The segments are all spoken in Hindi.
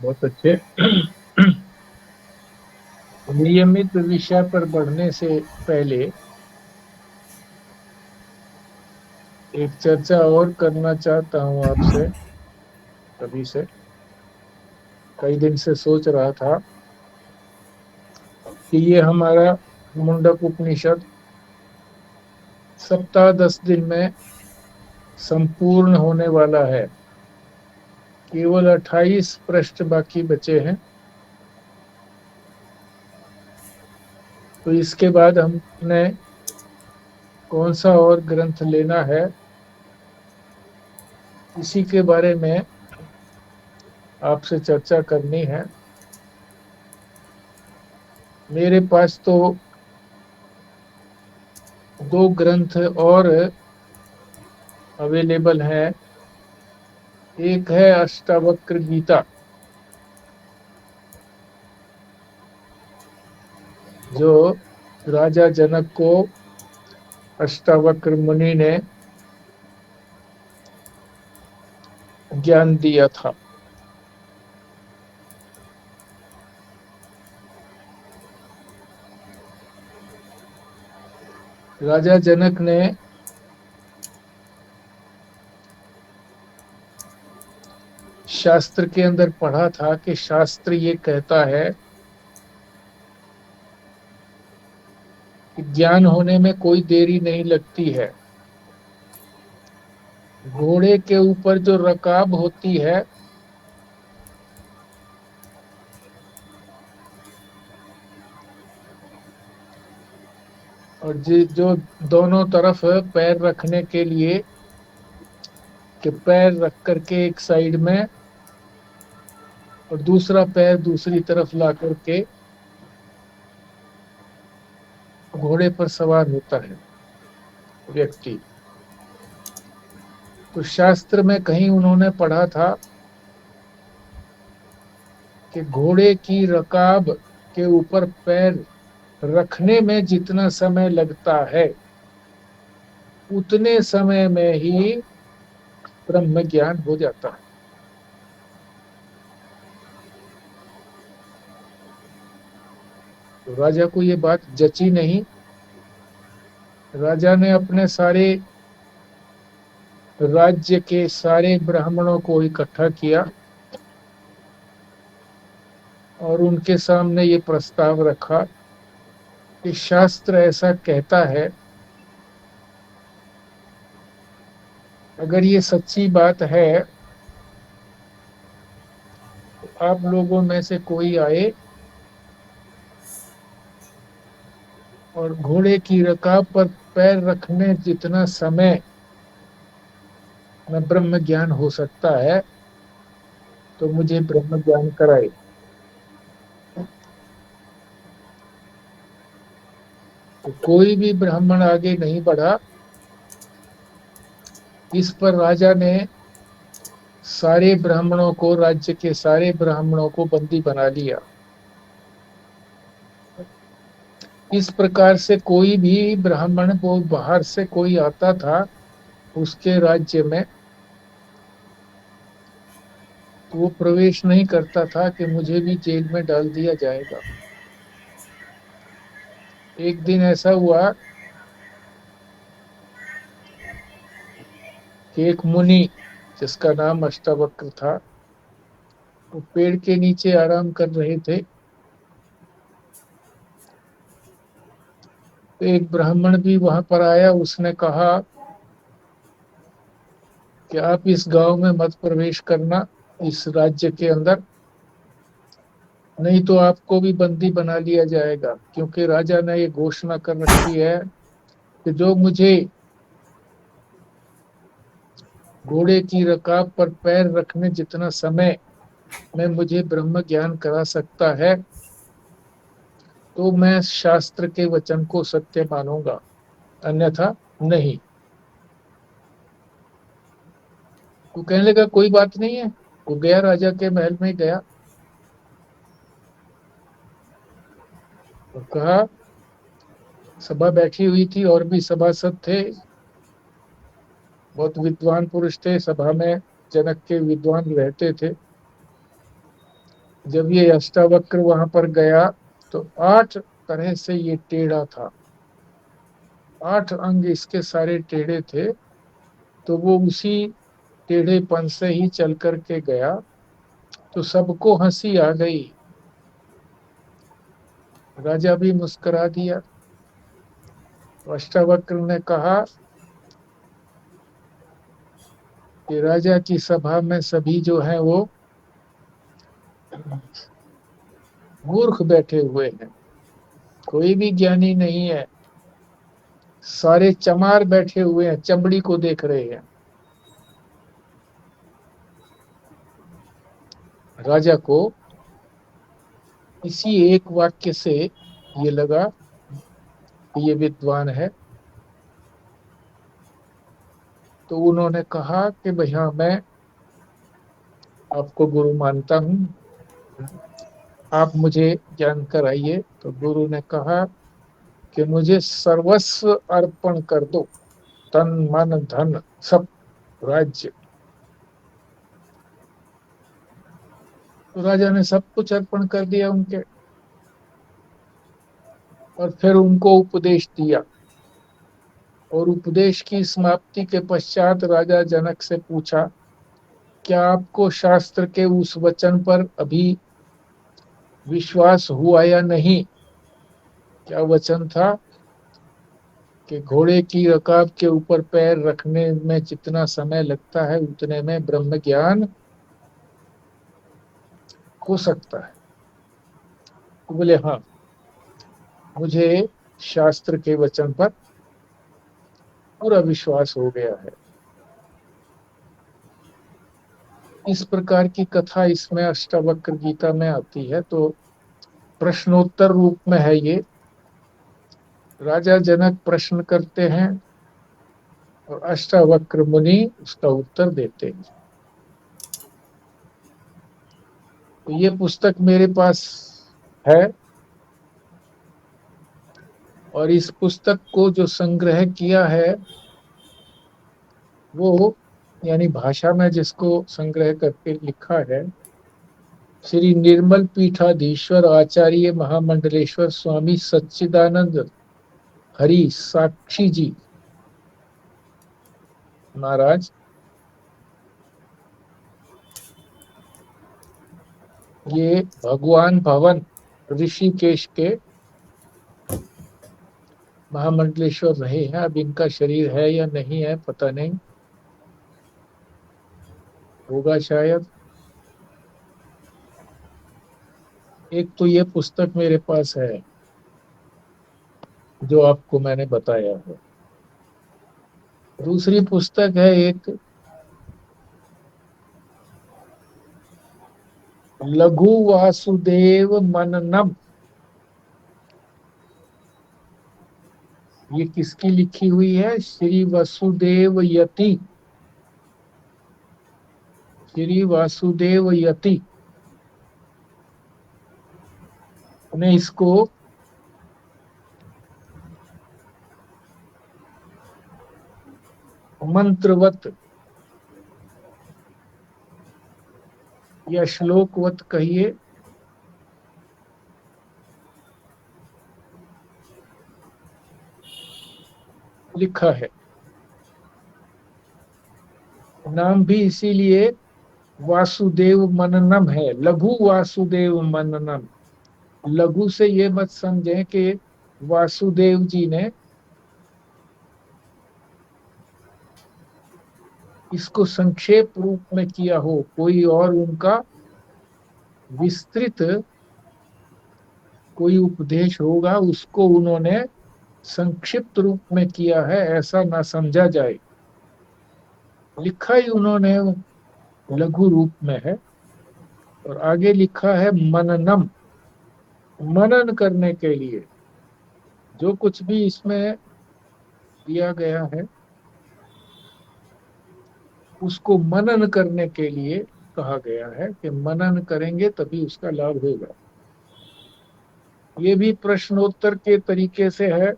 बहुत अच्छे। नियमित विषय पर बढ़ने से पहले एक चर्चा और करना चाहता हूँ आपसे। कभी से कई दिन से सोच रहा था कि ये हमारा मुंडक उपनिषद सप्ताह 10 दिन में संपूर्ण होने वाला है। केवल 28 पृष्ठ बाकी बचे हैं। तो इसके बाद हमने कौन सा और ग्रंथ लेना है, इसी के बारे में आपसे चर्चा करनी है। मेरे पास तो दो ग्रंथ और अवेलेबल है। एक है अष्टावक्र गीता, जो राजा जनक को अष्टावक्र मुनि ने ज्ञान दिया था। राजा जनक ने शास्त्र के अंदर पढ़ा था कि शास्त्र ये कहता है कि ज्ञान होने में कोई देरी नहीं लगती है। घोड़े के ऊपर जो रकाब होती है, और जो दोनों तरफ पैर रखने के लिए, कि पैर रख करके एक साइड में और दूसरा पैर दूसरी तरफ ला करके घोड़े पर सवार होता है व्यक्ति। तो शास्त्र में कहीं उन्होंने पढ़ा था कि घोड़े की रकाब के ऊपर पैर रखने में जितना समय लगता है, उतने समय में ही ब्रह्म ज्ञान हो जाता है। तो राजा को ये बात जची नहीं। राजा ने अपने सारे राज्य के सारे ब्राह्मणों को इकट्ठा किया और उनके सामने ये प्रस्ताव रखा कि शास्त्र ऐसा कहता है, अगर ये सच्ची बात है तो आप लोगों में से कोई आए और घोड़े की रकाब पर पैर रखने जितना समय में ब्रह्म ज्ञान हो सकता है, तो मुझे ब्रह्म ज्ञान कराए। तो कोई भी ब्राह्मण आगे नहीं बढ़ा। इस पर राजा ने सारे ब्राह्मणों को, राज्य के सारे ब्राह्मणों को बंदी बना लिया। इस प्रकार से कोई भी ब्राह्मण, वो बाहर से कोई आता था उसके राज्य में, तो वो प्रवेश नहीं करता था कि मुझे भी जेल में डाल दिया जाएगा। एक दिन ऐसा हुआ कि एक मुनि, जिसका नाम अष्टावक्र था, वो पेड़ के नीचे आराम कर रहे थे। तो एक ब्राह्मण भी वहां पर आया। उसने कहा कि आप इस गांव में मत प्रवेश करना, इस राज्य के अंदर, नहीं तो आपको भी बंदी बना लिया जाएगा। क्योंकि राजा ने ये घोषणा कर रखी है कि जो मुझे घोड़े की रकाब पर पैर रखने जितना समय में मुझे ब्रह्म ज्ञान करा सकता है, तो मैं शास्त्र के वचन को सत्य मानूंगा, अन्यथा नहीं। वो कहने लगा कोई बात नहीं है। वो गया, राजा के महल में गया और कहा, सभा बैठी हुई थी और भी सभासद थे, बहुत विद्वान पुरुष थे सभा में, जनक के विद्वान रहते थे। जब ये अष्टावक्र वहां पर गया तो 8 तरह से ये टेढ़ा था, 8 अंग इसके सारे टेढ़े थे। तो वो उसी टेढ़ेपन से ही चल करके गया, तो सबको हंसी आ गई। राजा भी मुस्कुरा दिया। अष्टावक्र ने कहा कि राजा की सभा में सभी जो है वो मूर्ख बैठे हुए हैं, कोई भी ज्ञानी नहीं है, सारे चमार बैठे हुए हैं, चमड़ी को देख रहे हैं। राजा को इसी एक वाक्य से ये लगा कि ये विद्वान है। तो उन्होंने कहा कि भैया मैं आपको गुरु मानता हूँ, आप मुझे ज्ञान कराइए। तो गुरु ने कहा कि मुझे सर्वस्व अर्पण कर दो, तन मन धन सब, राज्य। तो राजा ने सब कुछ अर्पण कर दिया उनके, और फिर उनको उपदेश दिया। और उपदेश की समाप्ति के पश्चात राजा जनक से पूछा, क्या आपको शास्त्र के उस वचन पर अभी विश्वास हुआ या नहीं? क्या वचन था कि घोड़े की रकाब के ऊपर पैर रखने में जितना समय लगता है उतने में ब्रह्म ज्ञान हो सकता है? तो बोले हाँ, मुझे शास्त्र के वचन पर पूरा विश्वास हो गया है। इस प्रकार की कथा इसमें अष्टावक्र गीता में आती है। तो प्रश्नोत्तर रूप में है ये। राजा जनक प्रश्न करते हैं और अष्टावक्र मुनि उसका उत्तर देते हैं। तो ये पुस्तक मेरे पास है, और इस पुस्तक को जो संग्रह किया है वो, यानी भाषा में जिसको संग्रह करके लिखा है, श्री निर्मल पीठाधीश्वर आचार्य महामंडलेश्वर स्वामी सच्चिदानंद हरि साक्षी जी महाराज। ये भगवान भवन ऋषिकेश के महामंडलेश्वर रहे हैं। अब इनका शरीर है या नहीं है पता नहीं, होगा शायद। एक तो ये पुस्तक मेरे पास है जो आपको मैंने बताया है। दूसरी पुस्तक है एक लघु वासुदेव मननम। ये किसकी लिखी हुई है? श्री वसुदेव यति, श्री वासुदेव यति ने इसको मंत्रवत या श्लोकवत कहिए, लिखा है। नाम भी इसीलिए वासुदेव मननम है, लघु वासुदेव मननम। लघु से ये मत समझें कि वासुदेव जी ने इसको संक्षेप रूप में किया हो, कोई और उनका विस्तृत कोई उपदेश होगा, उसको उन्होंने संक्षिप्त रूप में किया है, ऐसा ना समझा जाए। लिखा ही उन्होंने लघु रूप में है। और आगे लिखा है मननम, मनन करने के लिए। जो कुछ भी इसमें दिया गया है उसको मनन करने के लिए कहा गया है कि मनन करेंगे तभी उसका लाभ होगा। ये भी प्रश्नोत्तर के तरीके से है।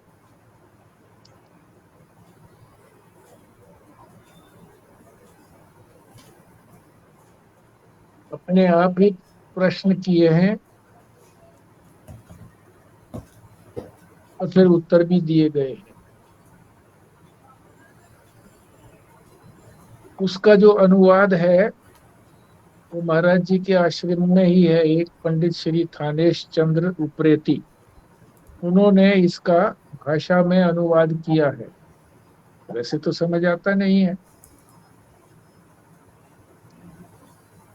अपने आप ही प्रश्न किए हैं और फिर उत्तर भी दिए गए हैं। उसका जो अनुवाद है वो महाराज जी के आश्रम में ही है, एक पंडित श्री थानेश चंद्र उप्रेती, उन्होंने इसका भाषा में अनुवाद किया है। वैसे तो समझ आता नहीं है।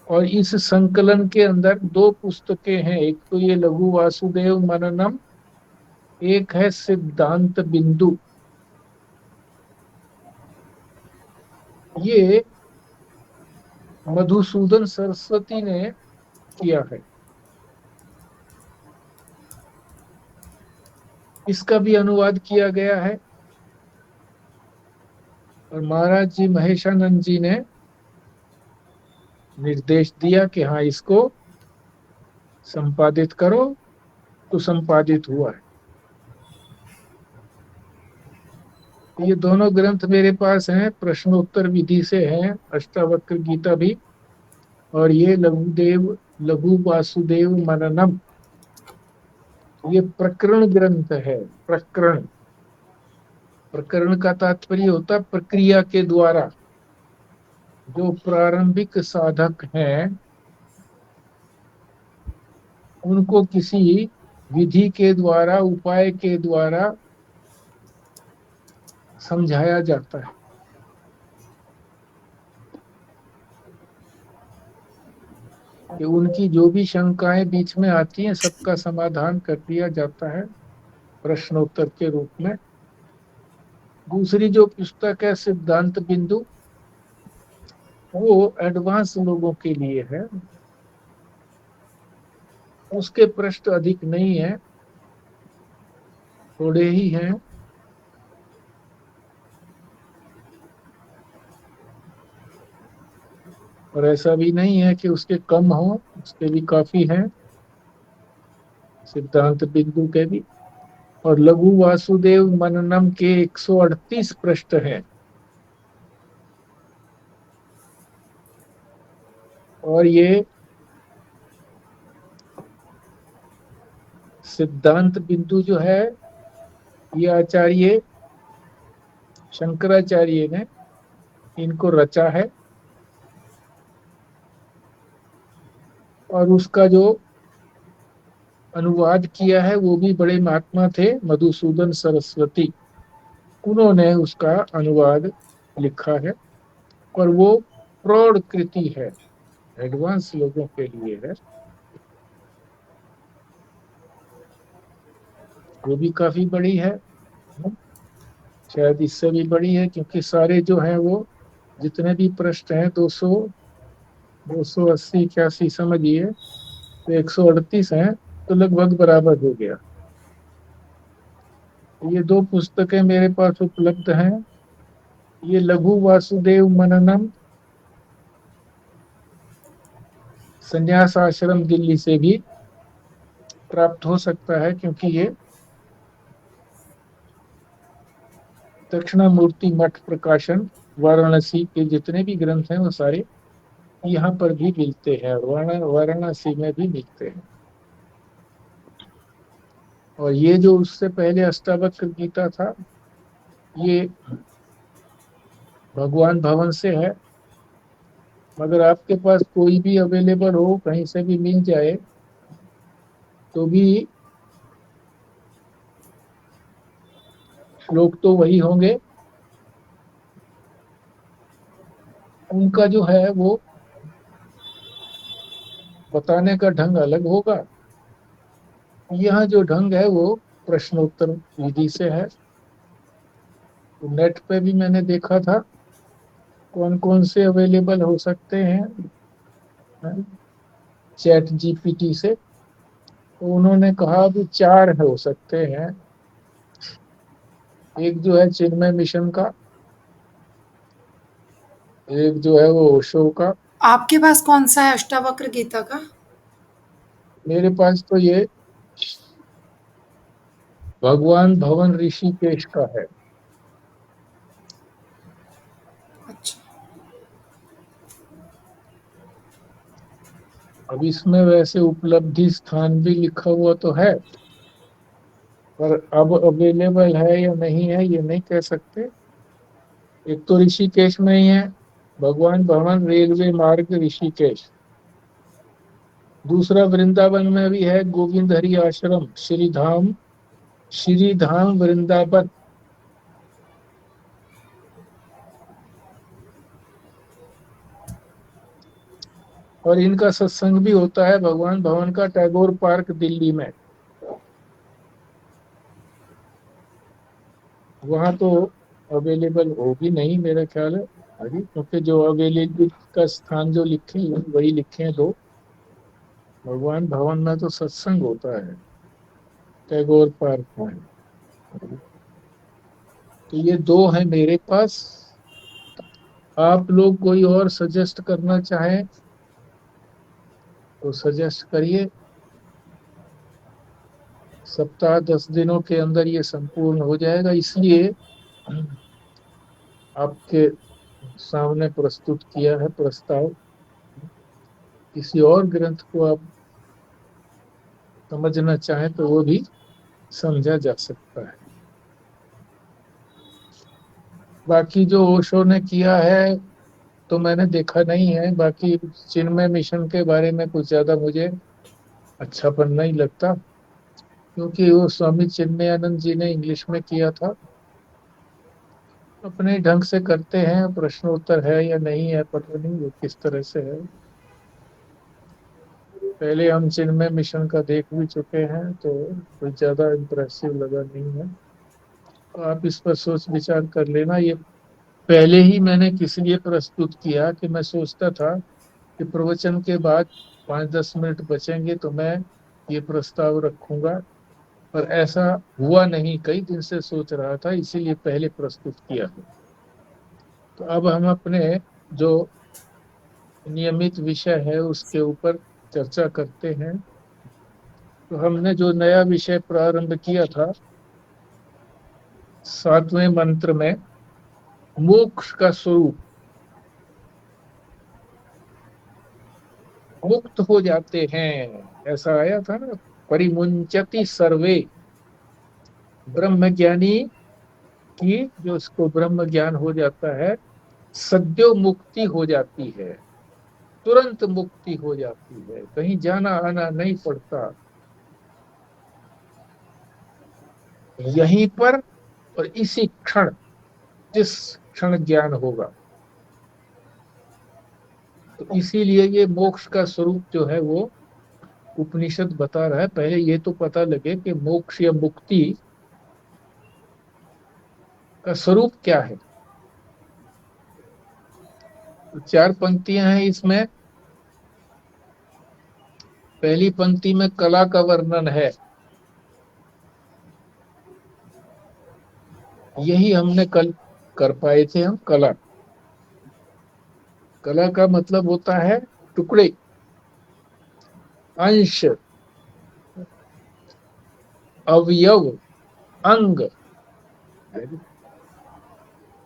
और इस संकलन के अंदर दो पुस्तकें हैं, एक तो ये लघु वासुदेव मननम, एक है सिद्धांत बिंदु। ये मधुसूदन सरस्वती ने किया है। इसका भी अनुवाद किया गया है और महाराज जी महेशानंद जी ने निर्देश दिया कि हाँ इसको संपादित करो, तो संपादित हुआ है। ये दोनों ग्रंथ मेरे पास हैं, प्रश्नोत्तर विधि से हैं, अष्टावक्र गीता भी, और ये लघु वासुदेव मननम, ये प्रकरण ग्रंथ है। प्रकरण, प्रकरण का तात्पर्य होता है प्रक्रिया के द्वारा। जो प्रारंभिक साधक हैं उनको किसी विधि के द्वारा, उपाय के द्वारा समझाया जाता है। कि उनकी जो भी शंकाएं बीच में आती हैं सबका समाधान कर दिया जाता है प्रश्नोत्तर के रूप में। दूसरी जो पुस्तक है सिद्धांत बिंदु, वो एडवांस लोगों के लिए है। उसके पृष्ठ अधिक नहीं है, थोड़े ही हैं। और ऐसा भी नहीं है कि उसके कम हो, उसके भी काफी हैं, सिद्धांत बिंदु के भी। और लघु वासुदेव मननम के 138 पृष्ठ हैं। और ये सिद्धांत बिंदु जो है, ये आचार्य शंकराचार्य ने इनको रचा है। और उसका जो अनुवाद किया है वो भी बड़े महात्मा थे, मधुसूदन सरस्वती, उन्होंने उसका अनुवाद लिखा है। और वो प्रौढ़ कृति है, एडवांस लोगों के लिए है। वो भी काफी बड़ी है, शायद इससे भी बड़ी है, क्योंकि सारे जो हैं वो जितने भी पृष्ठ हैं 200, 280, 81 समझिए, तो 138 हैं, तो लगभग बराबर हो गया। ये दो पुस्तकें मेरे पास उपलब्ध हैं। ये लघु वासुदेव मननम संन्यास आश्रम दिल्ली से भी प्राप्त हो सकता है, क्योंकि ये दक्षिणामूर्ति मठ प्रकाशन वाराणसी के जितने भी ग्रंथ हैं वो सारे यहाँ पर भी मिलते हैं, वाराणसी में भी मिलते हैं। और ये जो उससे पहले अष्टावक्र गीता था, ये भगवान भवन से है। मगर आपके पास कोई भी अवेलेबल हो, कहीं से भी मिल जाए, तो भी श्लोक तो वही होंगे। उनका जो है वो बताने का ढंग अलग होगा। यहाँ जो ढंग है वो प्रश्नोत्तर विधि से है। तो नेट पे भी मैंने देखा था कौन कौन से अवेलेबल हो सकते हैं चैट जीपीटी से, तो उन्होंने कहा भी 4 हो सकते हैं। एक जो है चिन्मय मिशन का, एक जो है वो ओशो का। आपके पास कौन सा है अष्टावक्र गीता का? मेरे पास तो ये भगवान भवन ऋषिकेश का है। अच्छा। अब इसमें वैसे उपलब्धि स्थान भी लिखा हुआ तो है, पर अब अवेलेबल है या नहीं है ये नहीं कह सकते। एक तो ऋषिकेश में ही है, भगवान भवन रेलवे मार्ग ऋषिकेश। दूसरा वृंदावन में भी है, गोविंद हरि आश्रम श्री धाम वृंदावन। और इनका सत्संग भी होता है भगवान भवन का टैगोर पार्क दिल्ली में। वहां तो अवेलेबल होगी नहीं मेरा ख्याल है अभी, क्योंकि जो अवेलेबल का स्थान जो लिखे हैं वही लिखे हैं दो। भगवान भवन में तो सत्संग होता है टैगोर पार्क में। तो ये दो है मेरे पास। आप लोग कोई और सजेस्ट करना चाहें तो सजेस्ट करिए। सप्ताह 10 दिनों के अंदर ये संपूर्ण हो जाएगा, इसलिए आपके सामने प्रस्तुत किया है प्रस्ताव। किसी और ग्रंथ को आप समझना चाहें तो वो भी समझा जा सकता है। बाकी जो ओशो ने किया है तो मैंने देखा नहीं है। बाकी चिन्मय मिशन के बारे में कुछ ज्यादा मुझे अच्छापन नहीं लगता, क्योंकि वो स्वामी चिन्मयानंद जी ने इंग्लिश में किया था। अपने ढंग से करते हैं, प्रश्नोत्तर है या नहीं है पता नहीं वो किस तरह से है। पहले हम चिन्मय मिशन का देख भी चुके हैं तो कुछ ज्यादा इम्प्रेसिव लगा नहीं है। तो आप इस पर सोच विचार कर लेना। ये पहले ही मैंने किस लिए प्रस्तुत किया कि मैं सोचता था कि प्रवचन के बाद 5-10 मिनट बचेंगे तो मैं ये प्रस्ताव रखूंगा, पर ऐसा हुआ नहीं। कई दिन से सोच रहा था, इसीलिए पहले प्रस्तुत किया। तो अब हम अपने जो नियमित विषय है उसके ऊपर चर्चा करते हैं। तो हमने जो नया विषय प्रारंभ किया था 7वें मंत्र में, मोक्ष का स्वरूप। मुक्त हो जाते हैं, ऐसा आया था ना। परिमुंचति सर्वे, ब्रह्म ज्ञानी की जो इसको ब्रह्म ज्ञान हो जाता है, सद्यो मुक्ति हो जाती है, तुरंत मुक्ति हो जाती है, कहीं जाना आना नहीं पड़ता, यहीं पर और इसी क्षण, जिस क्षण ज्ञान होगा। तो इसीलिए ये मोक्ष का स्वरूप जो है वो उपनिषद बता रहा है। पहले ये तो पता लगे कि मोक्ष या मुक्ति का स्वरूप क्या है। तो 4 पंक्तियां हैं इसमें। पहली पंक्ति में कला का वर्णन है। यही हमने कल कर पाए थे हम। कला, कला का मतलब होता है टुकड़े, अंश, अवयव, अंग।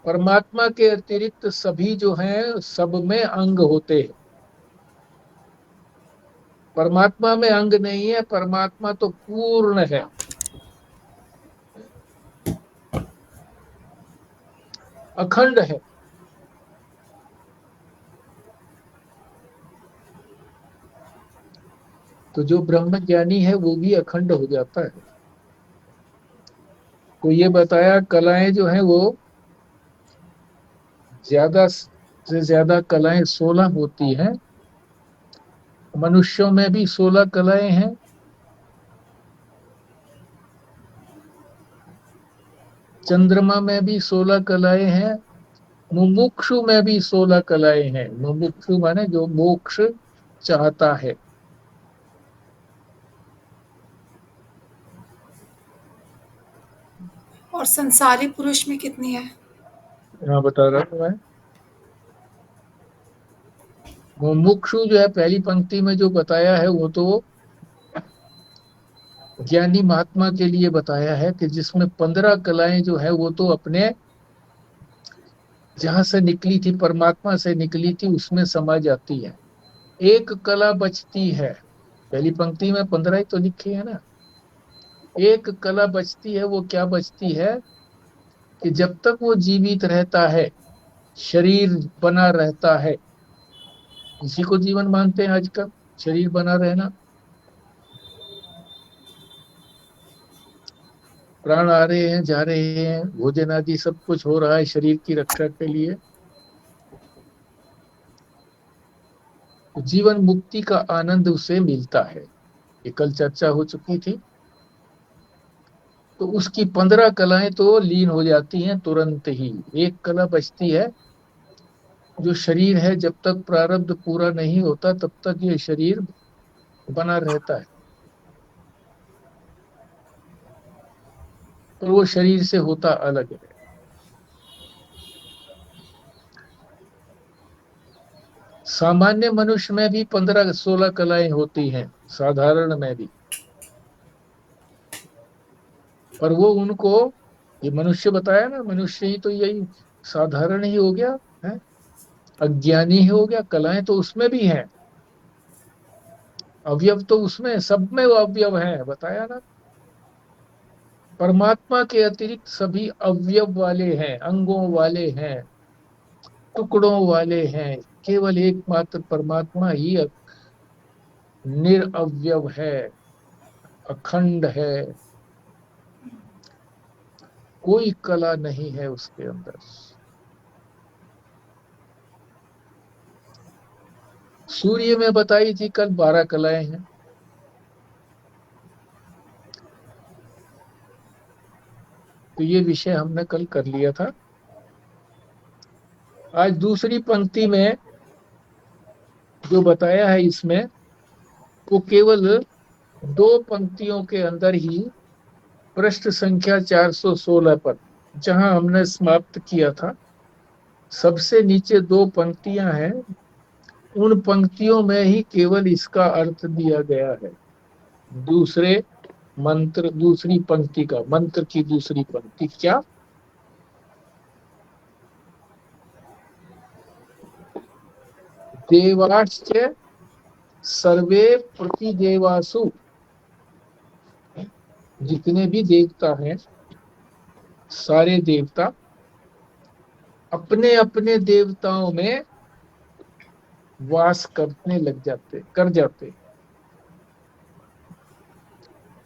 परमात्मा के अतिरिक्त सभी जो हैं सब में अंग होते हैं। परमात्मा में अंग नहीं है, परमात्मा तो पूर्ण है, अखंड है। तो जो ब्रह्म ज्ञानी है वो भी अखंड हो जाता है। तो ये बताया कलाएं जो हैं वो ज्यादा से ज्यादा कलाएं 16 होती हैं। मनुष्यों में भी 16 कलाएं हैं, चंद्रमा में भी 16 कलाएं हैं, मुमुक्षु में भी 16 कलाएं हैं। मुमुक्षु माने जो मोक्ष चाहता है। और संसारी पुरुष में कितनी है? यहाँ बता रहा हूँ मैं। मुमुक्षु जो है पहली पंक्ति में जो बताया है वो तो ज्ञानी महात्मा के लिए बताया है, कि जिसमें 15 कलाएं जो है वो तो अपने जहां से निकली थी, परमात्मा से निकली थी, उसमें समा जाती है। एक कला बचती है, पहली पंक्ति में 15 ही तो लिखी है ना। एक कला बचती है, वो क्या बचती है कि जब तक वो जीवित रहता है, शरीर बना रहता है, इसी को जीवन मानते हैं आजकल, शरीर बना रहना। प्राण आ रहे हैं, जा रहे हैं, भोजन आदि सब कुछ हो रहा है शरीर की रक्षा के लिए। तो जीवन मुक्ति का आनंद उसे मिलता है, ये कल चर्चा हो चुकी थी। तो उसकी 15 कलाएं तो लीन हो जाती हैं तुरंत ही। एक कला बचती है, जो शरीर है, जब तक प्रारब्ध पूरा नहीं होता तब तक ये शरीर बना रहता है, पर वो शरीर से होता अलग है। सामान्य मनुष्य में भी 15-16 कलाएं होती हैं, साधारण में भी, पर वो उनको, ये मनुष्य बताया ना, मनुष्य ही तो यही साधारण ही हो गया है, अज्ञानी ही हो गया। कलाएं तो उसमें भी हैं, अवयव तो उसमें सब में वो अवयव है, बताया ना। परमात्मा के अतिरिक्त सभी अवयव वाले हैं, अंगों वाले हैं, टुकड़ों वाले हैं। केवल एकमात्र परमात्मा ही निरअवयव है, अखंड है, कोई कला नहीं है उसके अंदर। सूर्य में बताई थी कल 12 कलाएं हैं। तो ये विषय हमने कल कर लिया था। आज दूसरी पंक्ति में जो बताया है इसमें, वो केवल 2 पंक्तियों के अंदर ही, पृष्ठ संख्या 416 पर, जहां हमने समाप्त किया था, सबसे नीचे 2 पंक्तियां हैं, उन पंक्तियों में ही केवल इसका अर्थ दिया गया है। दूसरे मंत्र, दूसरी पंक्ति का, मंत्र की दूसरी पंक्ति क्या, देवाश्च सर्वे प्रतिदेवासु, जितने भी देवता हैं, सारे देवता अपने अपने देवताओं में वास करने लग जाते, कर जाते।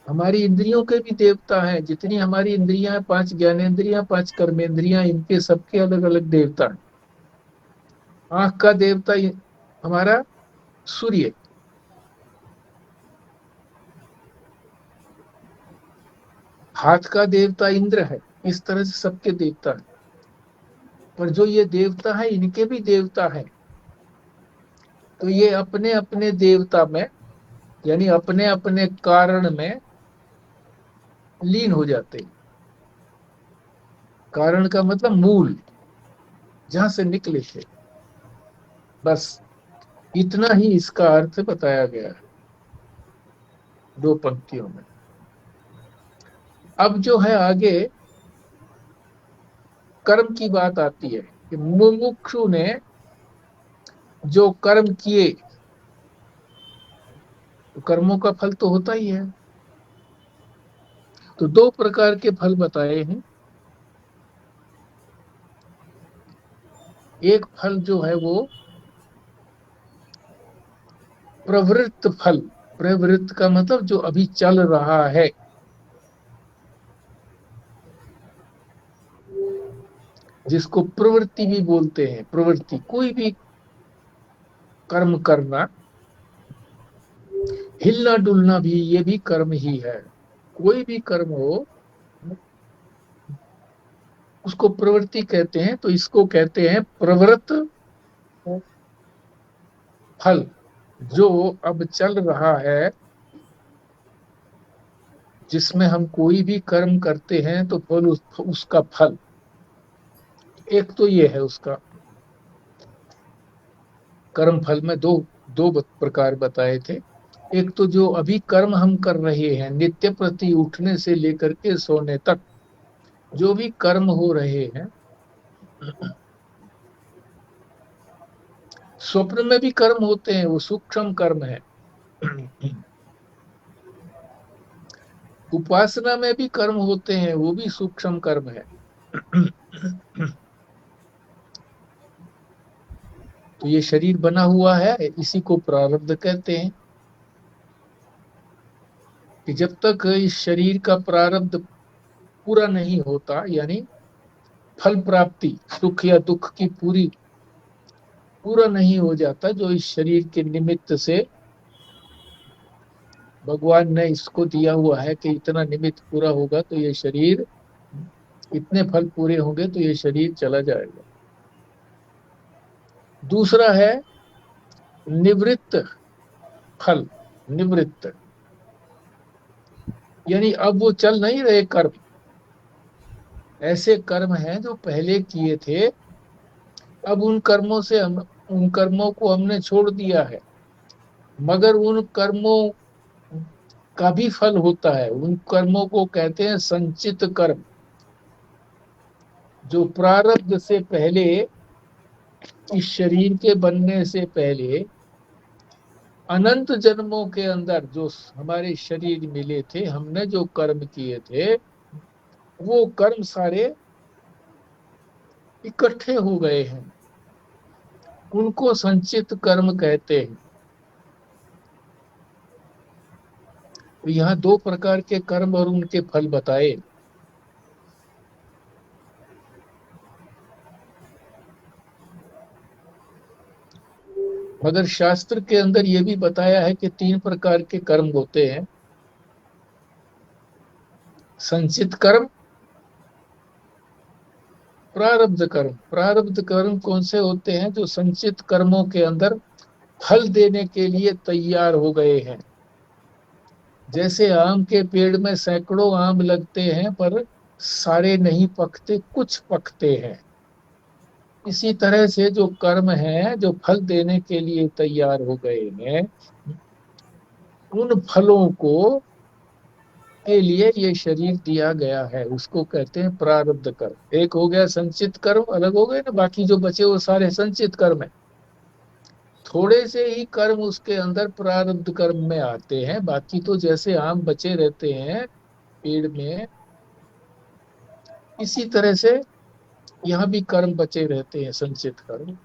हमारी इंद्रियों के भी देवता हैं, जितनी हमारी इंद्रियां, 5 ज्ञानेंद्रियां, 5 कर्मेंद्रियां, इनके सबके अलग अलग देवता हैं। आंख का देवता हमारा सूर्य, हाथ का देवता इंद्र है, इस तरह से सबके देवता है। पर जो ये देवता है, इनके भी देवता है, तो ये अपने अपने देवता में, यानी अपने अपने कारण में लीन हो जाते हैं। कारण का मतलब मूल, जहां से निकले थे, बस इतना ही इसका अर्थ बताया गया है 2 पंक्तियों में। अब जो है आगे कर्म की बात आती है कि मुमुक्षु ने जो कर्म किए, तो कर्मों का फल तो होता ही है। तो 2 प्रकार के फल बताए हैं। एक फल जो है वो प्रवृत्त फल, प्रवृत्त का मतलब जो अभी चल रहा है, जिसको प्रवृत्ति भी बोलते हैं। प्रवृत्ति, कोई भी कर्म करना, हिलना डुलना भी, ये भी कर्म ही है। कोई भी कर्म हो उसको प्रवृत्ति कहते हैं। तो इसको कहते हैं प्रवृत्त फल, जो अब चल रहा है, जिसमें हम कोई भी कर्म करते हैं तो फल उसका फल। एक तो ये है उसका कर्म फल में दो प्रकार बताए थे। एक तो जो अभी कर्म हम कर रहे हैं, नित्य प्रति उठने से लेकर के सोने तक जो भी कर्म हो रहे हैं, स्वप्न में भी कर्म होते हैं, वो सूक्ष्म कर्म है। उपासना में भी कर्म होते हैं, वो भी सूक्ष्म कर्म है। तो ये शरीर बना हुआ है, इसी को प्रारब्ध कहते हैं। कि जब तक इस शरीर का प्रारब्ध पूरा नहीं होता, यानी फल प्राप्ति सुख या दुख की पूरा नहीं हो जाता, जो इस शरीर के निमित्त से भगवान ने इसको दिया हुआ है कि इतना निमित्त पूरा होगा तो ये शरीर, इतने फल पूरे होंगे तो ये शरीर चला जाएगा। दूसरा है निवृत्त फल। निवृत्त यानी अब वो चल नहीं रहे कर्म। ऐसे कर्म हैं जो पहले किए थे, अब उन कर्मों को हमने छोड़ दिया है, मगर उन कर्मों का भी फल होता है। उन कर्मों को कहते हैं संचित कर्म, जो प्रारब्ध से पहले, इस शरीर के बनने से पहले अनंत जन्मों के अंदर जो हमारे शरीर मिले थे, हमने जो कर्म किए थे, वो कर्म सारे इकट्ठे हो गए हैं, उनको संचित कर्म कहते हैं। तो यहाँ दो प्रकार के कर्म और उनके फल बताए। मगर शास्त्र के अंदर ये भी बताया है कि तीन प्रकार के कर्म होते हैं। संचित कर्म, प्रारब्ध कर्म। प्रारब्ध कर्म कौन से होते हैं? जो संचित कर्मों के अंदर फल देने के लिए तैयार हो गए हैं। जैसे आम के पेड़ में सैकड़ों आम लगते हैं पर सारे नहीं पकते, कुछ पकते हैं। इसी तरह से जो कर्म है, जो फल देने के लिए तैयार हो गए हैं, उन फलों को के लिए ये शरीर दिया गया है, उसको कहते हैं प्रारब्ध कर्म। एक हो गया संचित कर्म, अलग हो गए ना, बाकी जो बचे वो सारे संचित कर्म है। थोड़े से ही कर्म उसके अंदर प्रारब्ध कर्म में आते हैं, बाकी तो जैसे आम बचे रहते हैं पेड़ में, इसी तरह से यहाँ भी कर्म बचे रहते हैं, संचित कर्म।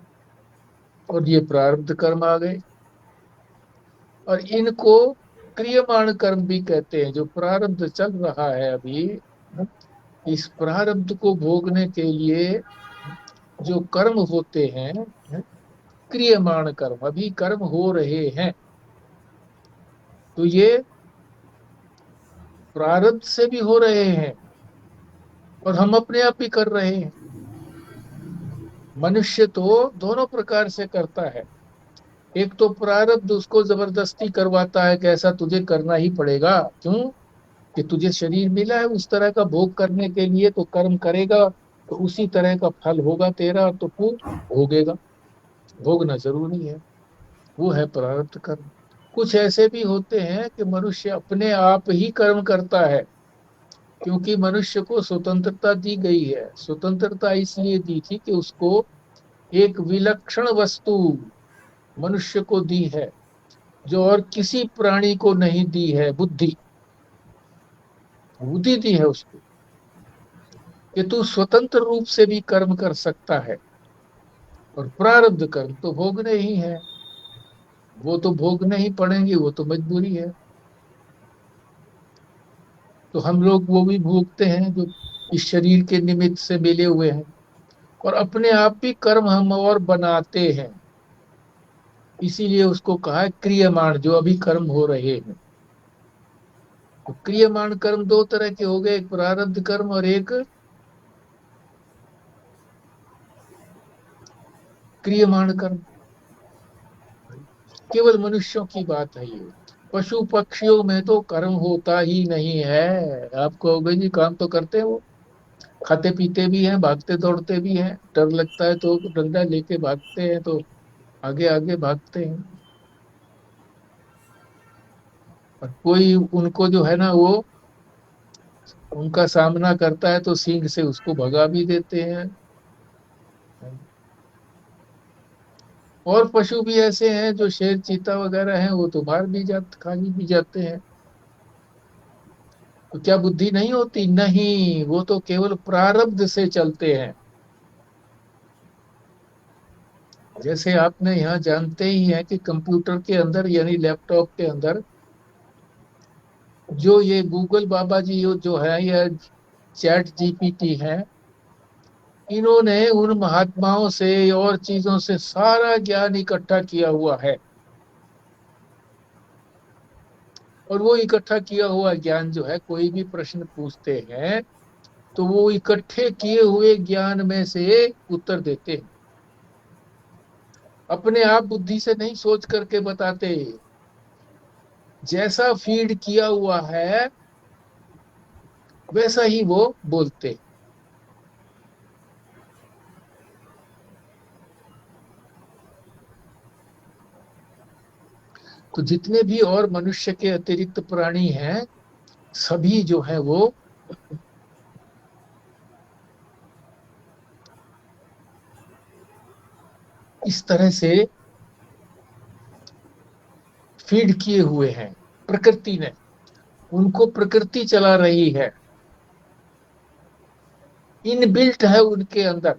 और ये प्रारब्ध कर्म आ गए। और इनको क्रियमाण कर्म भी कहते हैं। जो प्रारब्ध चल रहा है अभी, इस प्रारब्ध को भोगने के लिए जो कर्म होते हैं, क्रियमाण कर्म, अभी कर्म हो रहे हैं, तो ये प्रारब्ध से भी हो रहे हैं और हम अपने आप भी कर रहे हैं। मनुष्य तो दोनों प्रकार से करता है। एक तो प्रारब्ध उसको जबरदस्ती करवाता है कि ऐसा तुझे करना ही पड़ेगा। क्यों? कि तुझे शरीर मिला है उस तरह का भोग करने के लिए, तो कर्म करेगा तो उसी तरह का फल होगा तेरा, तो तू भोगेगा। भोगना जरूरी है, वो है प्रारब्ध कर्म। कुछ ऐसे भी होते हैं कि मनुष्य अपने आप ही कर्म करता है, क्योंकि मनुष्य को स्वतंत्रता दी गई है। स्वतंत्रता इसलिए दी थी कि उसको एक विलक्षण वस्तु मनुष्य को दी है, जो और किसी प्राणी को नहीं दी है। बुद्धि, बुद्धि दी है उसको कि तू स्वतंत्र रूप से भी कर्म कर सकता है। और प्रारब्ध कर्म तो भोगने ही है, वो तो भोगने ही पड़ेंगे, वो तो मजबूरी है। तो हम लोग वो भी भोगते हैं जो इस शरीर के निमित्त से मिले हुए हैं। और अपने आप भी कर्म हम और बनाते हैं, इसीलिए उसको कहा है क्रियमाण, जो अभी कर्म हो रहे हैं। तो क्रियमाण कर्म दो तरह के हो गए, एक प्रारब्ध कर्म और एक क्रियमाण कर्म। केवल मनुष्यों की बात है ये। पशु पक्षियों में तो कर्म होता ही नहीं है। आप कहोगे जी काम तो करते हैं वो, खाते पीते भी हैं, भागते दौड़ते भी हैं, डर लगता है तो डंडा लेके भागते हैं, तो आगे आगे भागते हैं। और कोई उनको जो है ना, वो उनका सामना करता है तो सींग से उसको भगा भी देते हैं। और पशु भी ऐसे हैं जो शेर चीता वगैरह हैं, वो तो बाहर भी जाते, खाली भी जाते हैं। तो क्या बुद्धि नहीं होती? नहीं, वो तो केवल प्रारब्ध से चलते हैं। जैसे आपने यहाँ जानते ही हैं कि कंप्यूटर के अंदर यानी लैपटॉप के अंदर जो ये गूगल बाबा जी जो है या चैट जीपीटी है, इन्होंने उन महात्माओं से और चीजों से सारा ज्ञान इकट्ठा किया हुआ है। और वो इकट्ठा किया हुआ ज्ञान जो है, कोई भी प्रश्न पूछते हैं तो वो इकट्ठे किए हुए ज्ञान में से उत्तर देते हैं। अपने आप बुद्धि से नहीं सोच करके बताते, जैसा फीड किया हुआ है वैसा ही वो बोलते। तो जितने भी और मनुष्य के अतिरिक्त प्राणी हैं, सभी जो है वो इस तरह से फीड किए हुए हैं प्रकृति ने। उनको प्रकृति चला रही है, इनबिल्ट है उनके अंदर।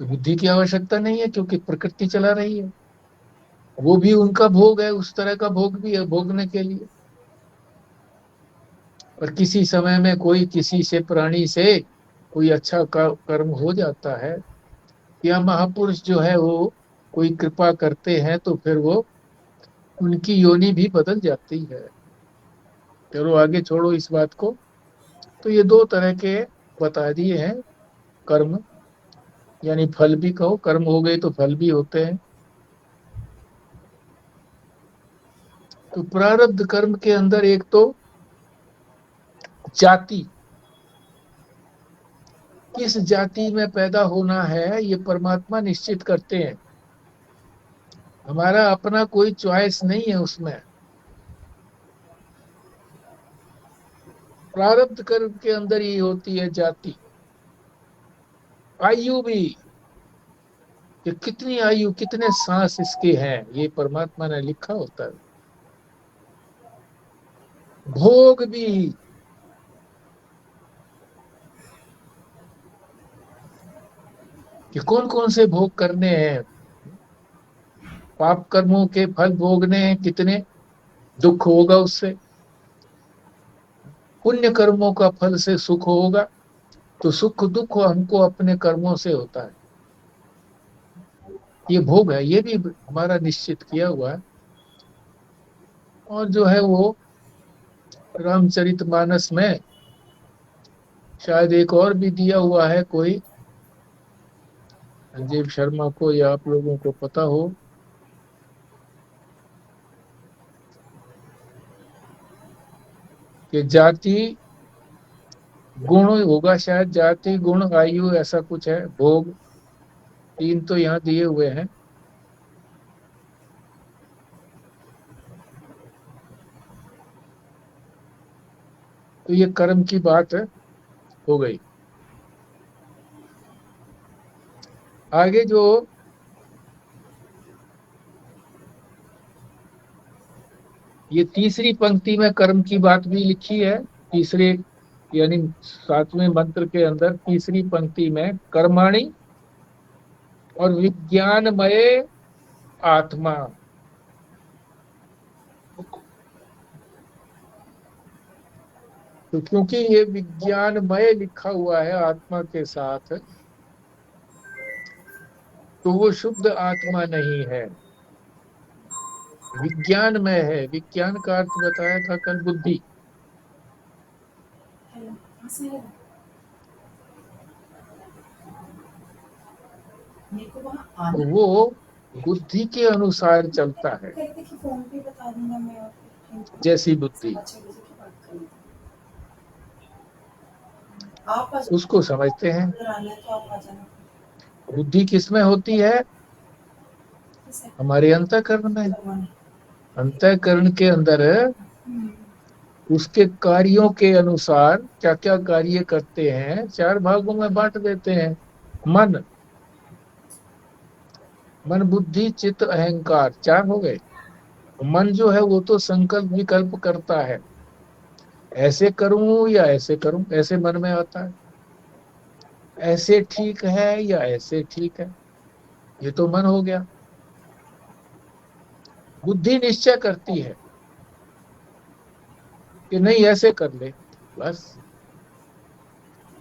तो बुद्धि की आवश्यकता नहीं है, क्योंकि प्रकृति चला रही है। वो भी उनका भोग है, उस तरह का भोग भी है भोगने के लिए। और किसी समय में कोई किसी से प्राणी से कोई अच्छा कर्म हो जाता है, या महापुरुष जो है वो कोई कृपा करते हैं, तो फिर वो उनकी योनि भी बदल जाती है। चलो आगे छोड़ो इस बात को। तो ये दो तरह के बता दिए हैं कर्म, यानी फल भी कहो, कर्म हो गए तो फल भी होते हैं। तो प्रारब्ध कर्म के अंदर एक तो जाति, किस जाति में पैदा होना है ये परमात्मा निश्चित करते हैं। हमारा अपना कोई चॉइस नहीं है उसमें। प्रारब्ध कर्म के अंदर ही होती है जाति। आयु भी, कि कितनी आयु, कितने सांस इसके हैं, ये परमात्मा ने लिखा होता है। भोग भी, कि कौन कौन से भोग करने हैं। पाप कर्मों के फल भोगने हैं, कितने दुख होगा उससे। पुण्य कर्मों का फल से सुख होगा। तो सुख दुख हमको अपने कर्मों से होता है। ये भोग है, ये भी हमारा निश्चित किया हुआ है। और जो है वो रामचरितमानस में शायद एक और भी दिया हुआ है, कोई संजीव शर्मा को या आप लोगों को पता हो, कि जाति गुण होगा, शायद जाति गुण आयु ऐसा कुछ है, भोग तीन तो यहाँ दिए हुए हैं। तो ये कर्म की बात हो गई। आगे जो ये तीसरी पंक्ति में कर्म की बात भी लिखी है। तीसरे यानी 7वें मंत्र के अंदर तीसरी पंक्ति में कर्माणि और विज्ञानमय आत्मा। तो क्योंकि ये विज्ञानमय लिखा हुआ है आत्मा के साथ, तो वो शुद्ध आत्मा नहीं है, विज्ञानमय है। विज्ञान का अर्थ बताया था कल, बुद्धि। तो वो बुद्धि के अनुसार चलता है, जैसी बुद्धि उसको समझते हैं। बुद्धि किसमें होती है? हमारे अंतःकरण में। अंतःकरण के अंदर उसके कार्यों के अनुसार क्या क्या कार्य करते हैं, चार भागों में बांट देते हैं। मन, मन बुद्धि चित्त अहंकार, चार हो गए। मन जो है वो तो संकल्प विकल्प करता है, ऐसे करूं या ऐसे करूं, ऐसे मन में आता है। ऐसे ठीक है या ऐसे ठीक है, ये तो मन हो गया। बुद्धि निश्चय करती है कि नहीं ऐसे कर ले, बस।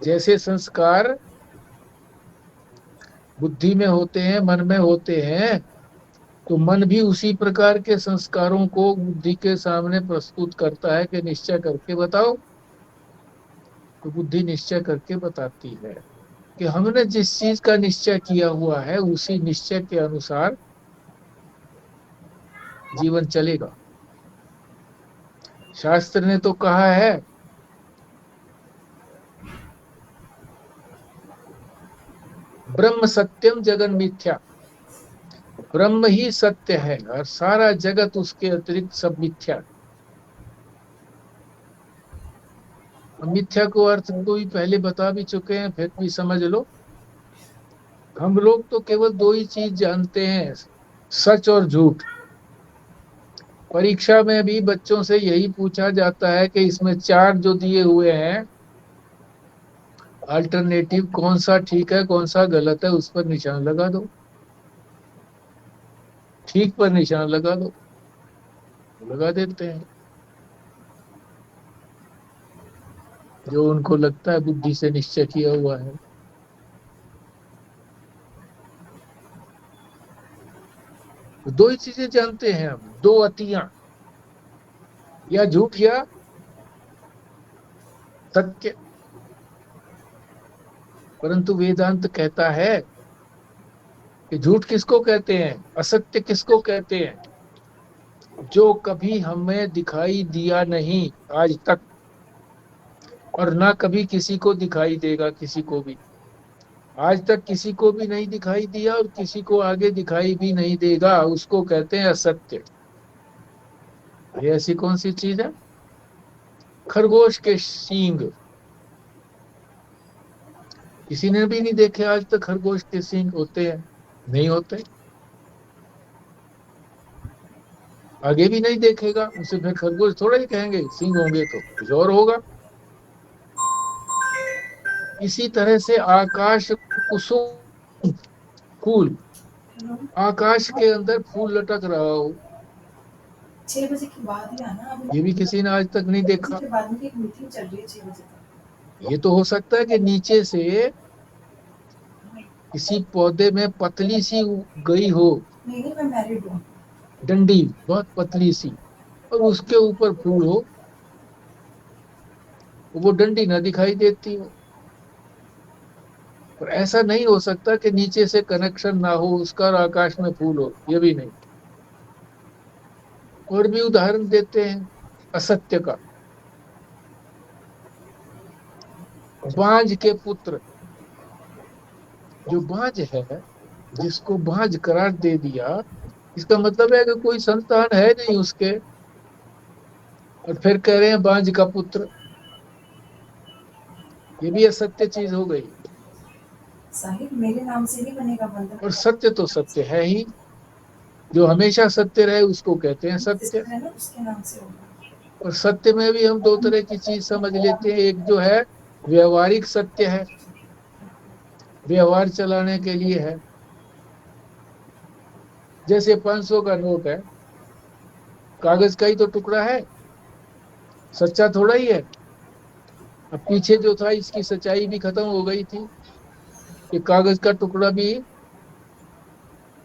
जैसे संस्कार बुद्धि में होते हैं, मन में होते हैं, तो मन भी उसी प्रकार के संस्कारों को बुद्धि के सामने प्रस्तुत करता है कि निश्चय करके बताओ। तो बुद्धि निश्चय करके बताती है कि हमने जिस चीज का निश्चय किया हुआ है उसी निश्चय के अनुसार जीवन चलेगा। शास्त्र ने तो कहा है, ब्रह्म सत्यम जगन मिथ्या। ब्रह्म ही सत्य है और सारा जगत उसके अतिरिक्त सब मिथ्या। मिथ्या को अर्थ को भी पहले बता भी चुके हैं, फिर भी समझ लो। हम लोग तो केवल दो ही चीज जानते हैं, सच और झूठ। परीक्षा में भी बच्चों से यही पूछा जाता है कि इसमें चार जो दिए हुए हैं अल्टरनेटिव, कौन सा ठीक है कौन सा गलत है, उस पर निशान लगा दो। ठीक पर निशान लगा दो, लगा देते हैं जो उनको लगता है बुद्धि से निश्चय किया हुआ है। तो दो ही चीजें जानते हैं हम, दो अतियां, या झूठ या सत्य। परंतु वेदांत कहता है कि झूठ किसको कहते हैं, असत्य किसको कहते हैं, जो कभी हमें दिखाई दिया नहीं आज तक, और ना कभी किसी को दिखाई देगा, किसी को भी आज तक किसी को भी नहीं दिखाई दिया और किसी को आगे दिखाई भी नहीं देगा, उसको कहते हैं असत्य। ये ऐसी कौन सी चीज है, खरगोश के सींग। किसी ने भी नहीं देखे आज तक खरगोश के सींग होते हैं, नहीं होते, आगे भी नहीं देखेगा। उसे फिर खरगोश थोड़ा ही कहेंगे, सींग होंगे तो कुछ और होगा। इसी तरह से आकाश कुसुम फूल, आकाश के अंदर फूल लटक रहा हो, 6 बजे के बाद ही आना, ये अभी भी किसी ने आज तक नहीं 6 बजे देखा। के बाद में एक मीटिंग चल रही है 6 बजे तक। ये तो हो सकता है कि नीचे से किसी पौधे में पतली सी गई हो नहीं नहीं, मैं मैरिड हूँ। डंडी, बहुत पतली सी, और उसके ऊपर फूल हो, वो डंडी ना दिखाई देती हो। और ऐसा नहीं हो सकता कि नीचे से कनेक्शन ना हो उसका और आकाश में फूल हो, ये भी नहीं। और भी उदाहरण देते हैं असत्य का। बांझ के पुत्र, जो बांझ है, जिसको बांझ करार दे दिया, इसका मतलब है कि कोई संतान है नहीं उसके, और फिर कह रहे हैं बांझ का पुत्र, ये भी असत्य चीज हो गई। साहिब मेरे नाम से नहीं बनेगा बंधन। और सत्य तो सत्य है ही, जो हमेशा सत्य रहे उसको कहते हैं सत्य। सिस्टर है ना, उसके नाम से होगा। और सत्य में भी हम दो तरह की चीज समझ लेते हैं, एक जो है व्यवहारिक सत्य है, व्यवहार चलाने के लिए है। जैसे 500 का नोट है, कागज का ही तो टुकड़ा है, सच्चा थोड़ा ही है। अब पीछे जो था इसकी सच्चाई भी खत्म हो गई थी, कि कागज का टुकड़ा भी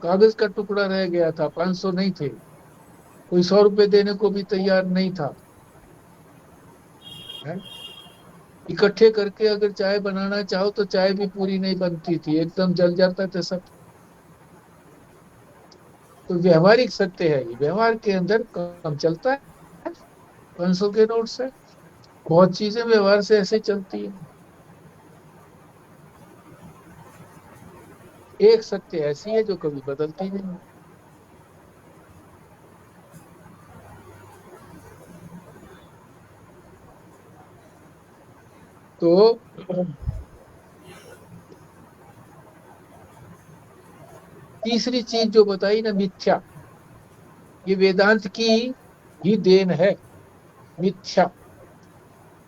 कागज का टुकड़ा रह गया था, 500 नहीं थे, कोई 100 रुपए देने को भी तैयार नहीं था, है? इकट्ठे करके अगर चाय बनाना चाहो तो चाय भी पूरी नहीं बनती थी, एकदम जल जाता था सब। तो व्यवहारिक सत्य है, ये व्यवहार के अंदर काम चलता है 500 के नोट से। बहुत चीजें व्यवहार से ऐसे चलती है। एक सत्य ऐसी है जो कभी बदलती नहीं। तो तीसरी चीज जो बताई ना, मिथ्या, ये वेदांत की ही देन है। मिथ्या,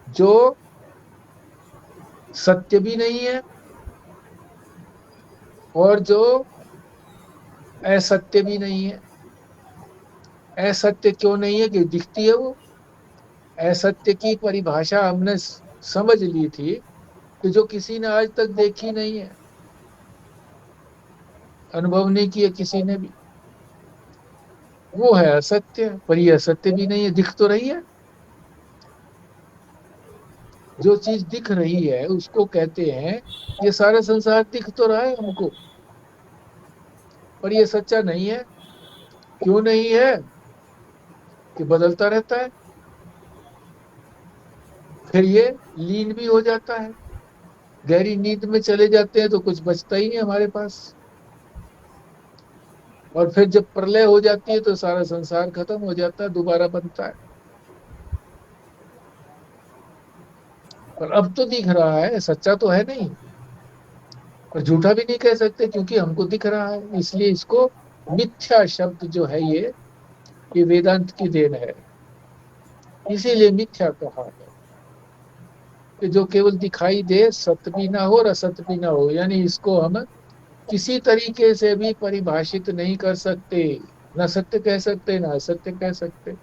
जो सत्य भी नहीं है और जो असत्य भी नहीं है। असत्य क्यों नहीं है? कि दिखती है वो। असत्य की परिभाषा हमने समझ ली थी कि जो किसी ने आज तक देखी नहीं है, अनुभव नहीं किया किसी ने भी, वो है असत्य। पर ये असत्य भी नहीं है, दिख तो रही है। जो चीज दिख रही है उसको कहते हैं, ये सारा संसार दिख तो रहा है हमको, पर ये सच्चा नहीं है। क्यों नहीं है? कि बदलता रहता है। फिर ये लीन भी हो जाता है। गहरी नींद में चले जाते हैं तो कुछ बचता ही नहीं हमारे पास। और फिर जब प्रलय हो जाती है तो सारा संसार खत्म हो जाता है, दोबारा बनता है। पर अब तो दिख रहा है, सच्चा तो है नहीं। और झूठा भी नहीं कह सकते क्योंकि हमको दिख रहा है, इसलिए इसको मिथ्या शब्द जो है ये वेदांत की देन है। इसीलिए मिथ्या कहा है कि जो केवल दिखाई दे, सत्य भी ना हो और असत्य भी ना हो, यानी इसको हम किसी तरीके से भी परिभाषित नहीं कर सकते। ना सत्य कह सकते ना असत्य कह सकते।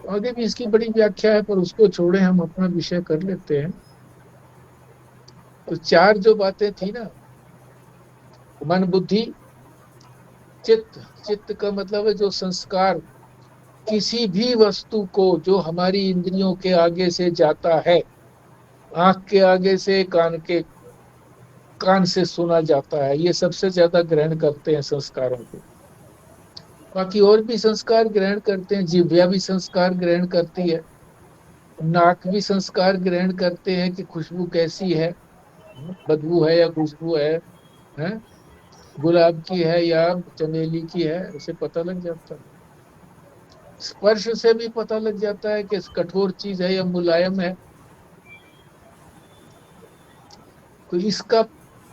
आगे भी इसकी बड़ी व्याख्या है, पर उसको छोड़े, हम अपना विषय कर लेते हैं। तो चार जो बातें थी ना, मन बुद्धि चित्त। चित्त का मतलब है जो संस्कार किसी भी वस्तु को, जो हमारी इंद्रियों के आगे से जाता है, आंख के आगे से, कान से सुना जाता है, ये सबसे ज्यादा ग्रहण करते हैं संस्कारों को। बाकी और भी संस्कार ग्रहण करते हैं, जिह्वा भी संस्कार ग्रहण करती है, नाक भी संस्कार ग्रहण करते हैं कि खुशबू कैसी है, बदबू है या खुशबू है, गुलाब की है या चमेली की है, उसे पता लग जाता है। स्पर्श से भी पता लग जाता है कि कठोर चीज है या मुलायम है। तो इसका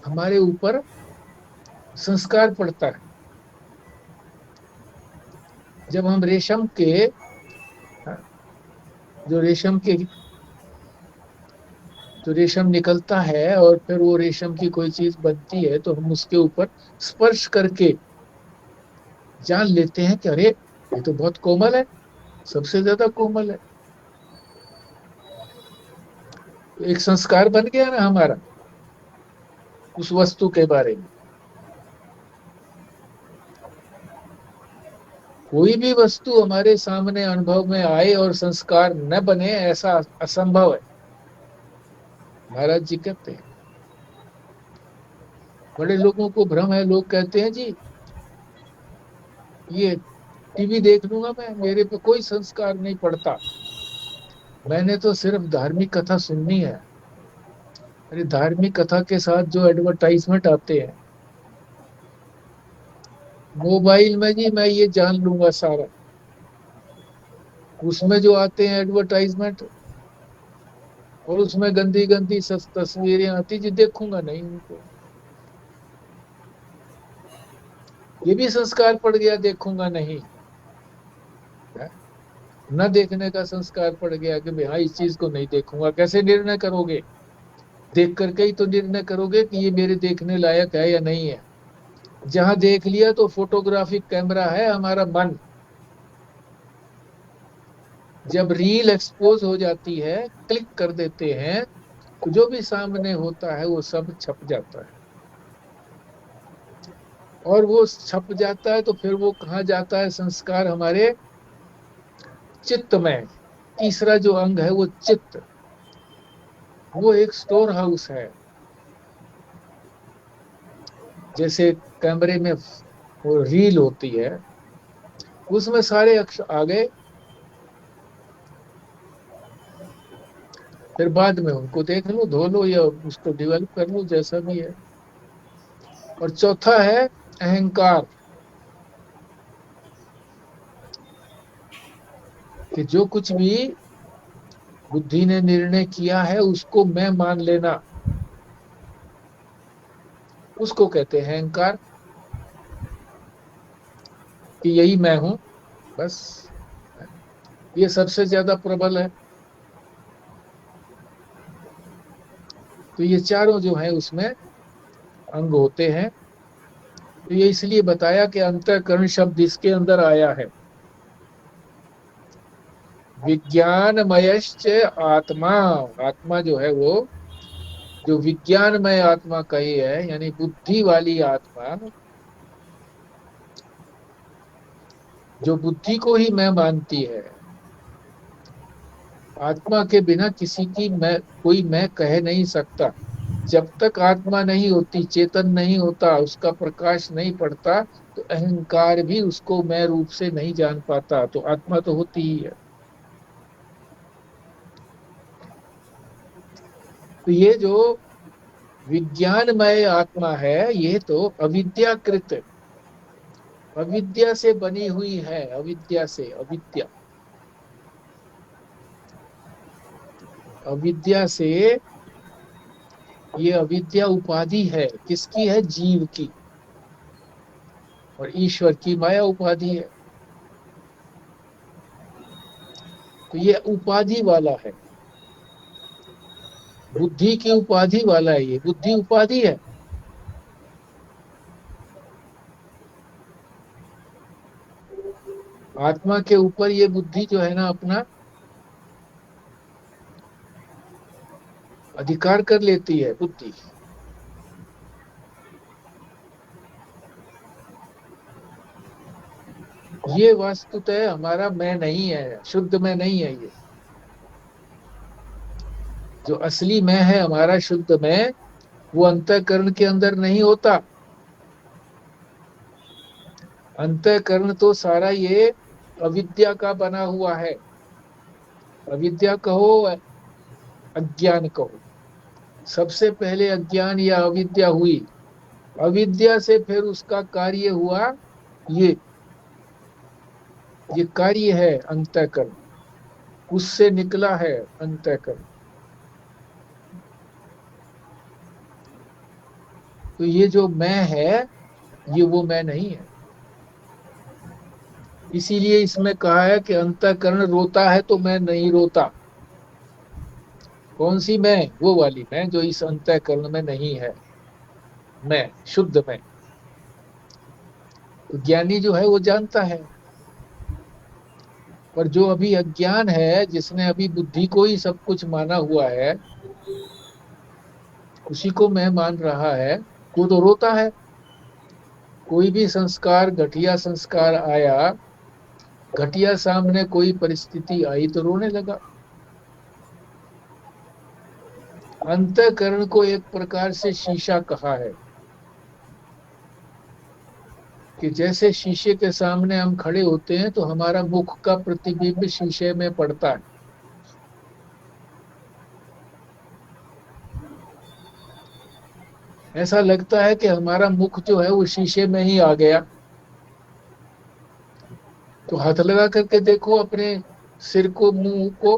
हमारे ऊपर संस्कार पड़ता है। जब हम रेशम के, जो रेशम के, जो रेशम निकलता है और फिर वो रेशम की कोई चीज बनती है, तो हम उसके ऊपर स्पर्श करके जान लेते हैं कि अरे ये तो बहुत कोमल है, सबसे ज्यादा कोमल है। तो एक संस्कार बन गया ना हमारा उस वस्तु के बारे में। कोई भी वस्तु हमारे सामने अनुभव में आए और संस्कार न बने, ऐसा असंभव है। महाराज जी कहते हैं। बड़े लोगों को भ्रम है, लोग कहते हैं जी ये टीवी देख लूंगा मैं, मेरे पे कोई संस्कार नहीं पड़ता, मैंने तो सिर्फ धार्मिक कथा सुननी है। अरे धार्मिक कथा के साथ जो एडवर्टाइजमेंट आते हैं मोबाइल में, जी मैं ये जान लूंगा सारा, उसमें जो आते हैं एडवर्टाइजमेंट, और उसमें गंदी गंदी तस्वीरें आती, जी देखूंगा नहीं उनको। ये भी संस्कार पड़ गया, देखूंगा नहीं है? न देखने का संस्कार पड़ गया कि भाई हाँ इस चीज को नहीं देखूंगा। कैसे निर्णय करोगे? देख करके ही तो निर्णय करोगे कि ये मेरे देखने लायक है या नहीं है। जहां देख लिया तो फोटोग्राफिक कैमरा है हमारा मन। जब रील एक्सपोज हो जाती है, क्लिक कर देते हैं, तो जो भी सामने होता है वो सब छप जाता है। और वो छप जाता है तो फिर वो कहाँ जाता है? संस्कार हमारे चित्त में। तीसरा जो अंग है वो चित्त, वो एक स्टोर हाउस है। जैसे कैमरे में वो रील होती है, उसमें सारे अक्षर आ गए, फिर बाद में उनको देख लो, धो लो या उसको डेवलप कर लो, जैसा भी है। और चौथा है अहंकार। कि जो कुछ भी बुद्धि ने निर्णय किया है उसको मैं मान लेना, उसको कहते हैं अहंकार, कि यही मैं हूं बस। ये सबसे ज्यादा प्रबल है। तो ये चारों जो है उसमें अंग होते हैं। तो ये इसलिए बताया कि अंतःकरण शब्द इसके अंदर आया है। विज्ञानमयश्च आत्मा, आत्मा जो है वो, जो विज्ञानमय आत्मा कही है, यानी बुद्धि वाली आत्मा, जो बुद्धि को ही मैं मानती है। आत्मा के बिना किसी की मैं, कोई मैं कह नहीं सकता। जब तक आत्मा नहीं होती, चेतन नहीं होता, उसका प्रकाश नहीं पड़ता, तो अहंकार भी उसको मैं रूप से नहीं जान पाता। तो आत्मा तो होती ही है। तो ये जो विज्ञानमय आत्मा है, ये तो अविद्याकृत, अविद्या से बनी हुई है। अविद्या से, अविद्या, अविद्या से, ये अविद्या उपाधि है। किसकी है? जीव की। और ईश्वर की माया उपाधि है। तो ये उपाधि वाला है, बुद्धि की उपाधि वाला है। ये बुद्धि उपाधि है। आत्मा के ऊपर ये बुद्धि जो है ना, अपना अधिकार कर लेती है बुद्धि। ये वास्तुतः हमारा मैं नहीं है, शुद्ध मैं नहीं है। ये जो असली मैं है, हमारा शुद्ध मैं, वो अंतःकरण के अंदर नहीं होता। अंतःकरण तो सारा ये अविद्या का बना हुआ है। अविद्या कहो, अज्ञान कहो, सबसे पहले अज्ञान या अविद्या हुई। अविद्या से फिर उसका कार्य हुआ ये ये कार्य है अंतःकरण। उससे निकला है अंतःकरण। तो ये जो मैं है, ये वो मैं नहीं है। इसीलिए इसमें कहा है कि अंतःकरण रोता है तो मैं नहीं रोता। कौन सी मैं? वो वाली मैं जो इस अंतःकरण में नहीं है, मैं शुद्ध मैं। तो ज्ञानी जो है वो जानता है। पर जो अभी अज्ञान है, जिसने अभी बुद्धि को ही सब कुछ माना हुआ है, उसी को मैं मान रहा है, वो तो रोता है। कोई भी संस्कार, घटिया संस्कार आया, घटिया सामने कोई परिस्थिति आई तो रोने लगा। अंतःकरण को एक प्रकार से शीशा कहा है, कि जैसे शीशे के सामने हम खड़े होते हैं तो हमारा मुख का प्रतिबिंब शीशे में पड़ता है। ऐसा लगता है कि हमारा मुख जो है वो शीशे में ही आ गया। तो हाथ लगा करके देखो अपने सिर को, मुंह को,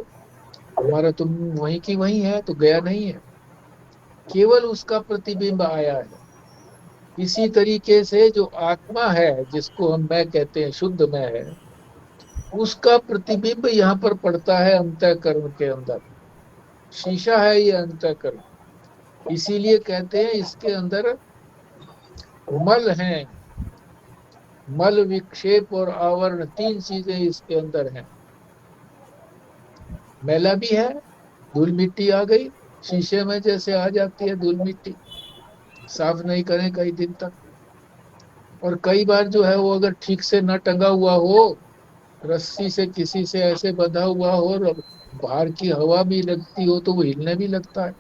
हमारा तो मुंह वहीं की वहीं है, तो गया नहीं है, केवल उसका प्रतिबिंब आया है। इसी तरीके से जो आत्मा है, जिसको हम मैं कहते हैं, शुद्ध मैं है, उसका प्रतिबिंब यहाँ पर पड़ता है अंतःकरण के अंदर। शीशा है ये अंतःकरण। इसीलिए कहते हैं इसके अंदर मल है। मल, विक्षेप और आवरण, तीन चीजें इसके अंदर हैं। मैला भी है, धूल मिट्टी आ गई शीशे में, जैसे आ जाती है धूल मिट्टी, साफ नहीं करें कई दिन तक। और कई बार जो है वो अगर ठीक से न टंगा हुआ हो, रस्सी से किसी से ऐसे बंधा हुआ हो और बाहर की हवा भी लगती हो, तो वो हिलने भी लगता है।